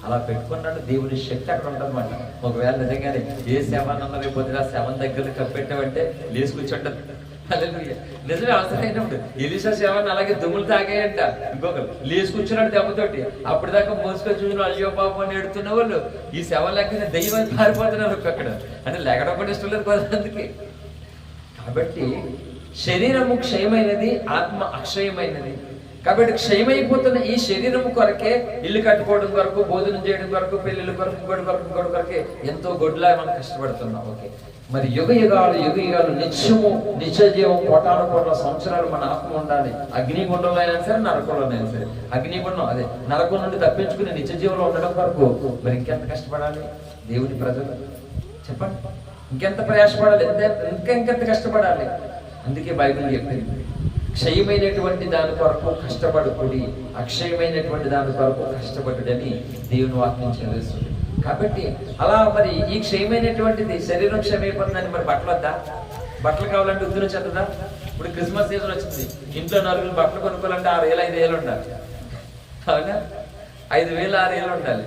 అలా పెట్టుకున్నాడు దేవుని శక్తి అక్కడ ఉంటుందన్నమాట. ఒకవేళ నిజంగానే ఏ శవాన్ని అన్నది పొద్దున శవం దగ్గర కప్పెట్టామంటే లేచి కూర్చుంటది. నిజమే, అవసరమైనప్పుడు ఎలీషా శవాన్ని అలాగే దుమ్ములు తాగాయంట. ఇంకొకరు లేచి కూర్చున్నాడు దెబ్బతోటి. అప్పటిదాకా మోసుకొని చూసిన అయ్యో పాపం అని ఎడుతున్న వాళ్ళు ఈ శవం లెక్కనే దెయ్యం పారిపోతున్నారు అక్కడ. అంటే లెగడం కూడా ఇష్టం లేదు కొంతమందికి. కాబట్టి శరీరము క్షయమైనది, ఆత్మ అక్షయమైనది. కాబట్టి క్షయమైపోతున్న ఈ శరీరము కొరకే ఇల్లు కట్టుకోవడం కొరకు, భోజనం చేయడం కొరకు, పెళ్లిళ్ళ కొరకు, ఇంకోటి కొరకే ఎంతో గొడ్లా మనం కష్టపడుతున్నాం. ఓకే, మరి యుగ యుగాలు నిత్య జీవం కోటాను సంవత్సరాలు మన ఆత్మ ఉండాలి. అగ్నిగుండంలో అయినా సరే, నరకంలోనైనా సరే. అగ్నిగుండం అదే నరకం నుండి తప్పించుకుని నిత్య జీవంలో ఉండడం కొరకు మరి ఇంకెంత కష్టపడాలి దేవుని ప్రజలు? చెప్పండి, ఇంకెంత ప్రయాసపడాలి, ఇంకెంత కష్టపడాలి? అందుకే బైబిల్ చెప్పింది, క్షయమైనటువంటి దాని కొరకు కష్టపడుకుడి, అక్షయమైనటువంటి దాని కొరకు కష్టపడుడని దేవుని వాక్యం చదివిస్తుంది. కాబట్టి అలా మరి ఈ క్షయమైనటువంటిది శరీరం క్షయమైపోతుందని మరి బట్టలు వద్దా? బట్టలు కావాలంటే ఉద్దున చెత్తదా? ఇప్పుడు క్రిస్మస్ సీజన్ వచ్చింది, ఇంట్లో నలుగురు బట్టలు కొనుక్కోవాలంటే 6,000-5,000 ఉండాలి. అవునా? 5,000-6,000 ఉండాలి.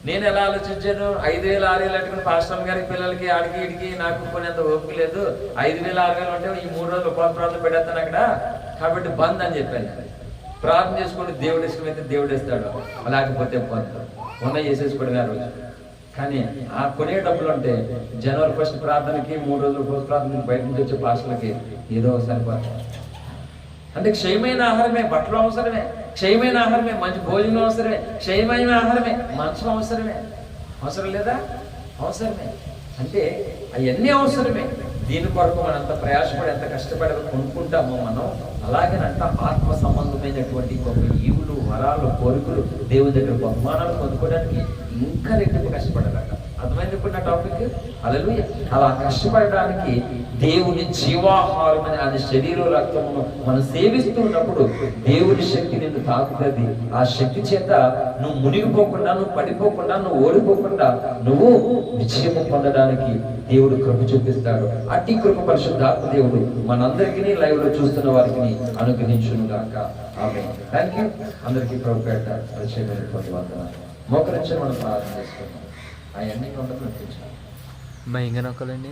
నేను ఎలా ఆలోచించాను? 5,000-6,000 అట్టుకుని పాస్టర్ గారికి, పిల్లలకి, ఆడికి ఇడికి నాకు కొనేంత ఓపిక లేదు. 5,000-6,000 ఉంటే ఈ 3 రోజులు ఉపవాస ప్రార్థన పెడతాను అక్కడ, కాబట్టి బంద్ అని చెప్పాను. ప్రార్థన చేసుకుంటే దేవుడు ఇష్టమైతే దేవుడు ఇస్తాడు, లేకపోతే బంద్. ఉన్న చేసేసుకోవడం ఆ రోజు. కానీ ఆ కొనే డబ్బులు అంటే జనవరి 1 ప్రార్థనకి, 3 రోజులు ఉపవాస ప్రార్థనకి బయట నుంచి వచ్చే పాస్టర్లకి ఏదో సరిపోతుంది. అంటే క్షయమైన ఆహారమే, బట్టలు అవసరమే, క్షయమైన ఆహారమే, మంచి భోజనం అవసరమే, క్షయమైన ఆహారమే, మనసు అవసరమే. అవసరం లేదా? అవసరమే. అంటే అవన్నీ అవసరమే. దీని కొరకు మనం ఎంత ప్రయాసపడి, ఎంత కష్టపడి కొనుక్కుంటామో మనం, అలాగేనంట ఆత్మ సంబంధమైనటువంటి గొప్ప ఈవులు, వరాలు, కోరికలు, దేవుని దగ్గర బహుమానాలు పొందుకోవడానికి ఇంకా రెట్టింపు కష్టపడాలట. అర్థమైంది ఇప్పుడు నా టాపిక్? హల్లెలూయా. అలా కష్టపడడానికి దేవుని జీవాహారం అని ఆయన శరీర రక్తమును మనం సేవిస్తున్నప్పుడు దేవుని శక్తి నిన్ను తాకుతుంది. ఆ శక్తి చేత నువ్వు మునిగిపోకుండా, నువ్వు పడిపోకుండా, నువ్వు ఓడిపోకుండా నువ్వు విజయము పొందడానికి దేవుడు కృప చూపిస్తాడు. అట్టి కృప పరిశుద్ధాత్మ దేవుడు మనందరికీ లైవ్ లో చూస్తున్న వారికి అనుగ్రహించును గాక. ఆమేన్. Thank you. అందరికీ ప్రభు పేరిట ప్రత్యేకమైనటువంటి వందనాలు. మోకరించి మనం ప్రార్థన చేసుకుందాం. అవన్నీ ఉండదు నడిపించాలి. భయంగా నొక్కాలండి.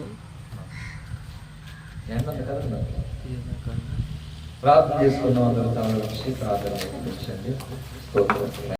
ఏంటంటే కదా ప్రార్థన చేసుకున్నాం. అందరూ తమలో వచ్చి ప్రార్థన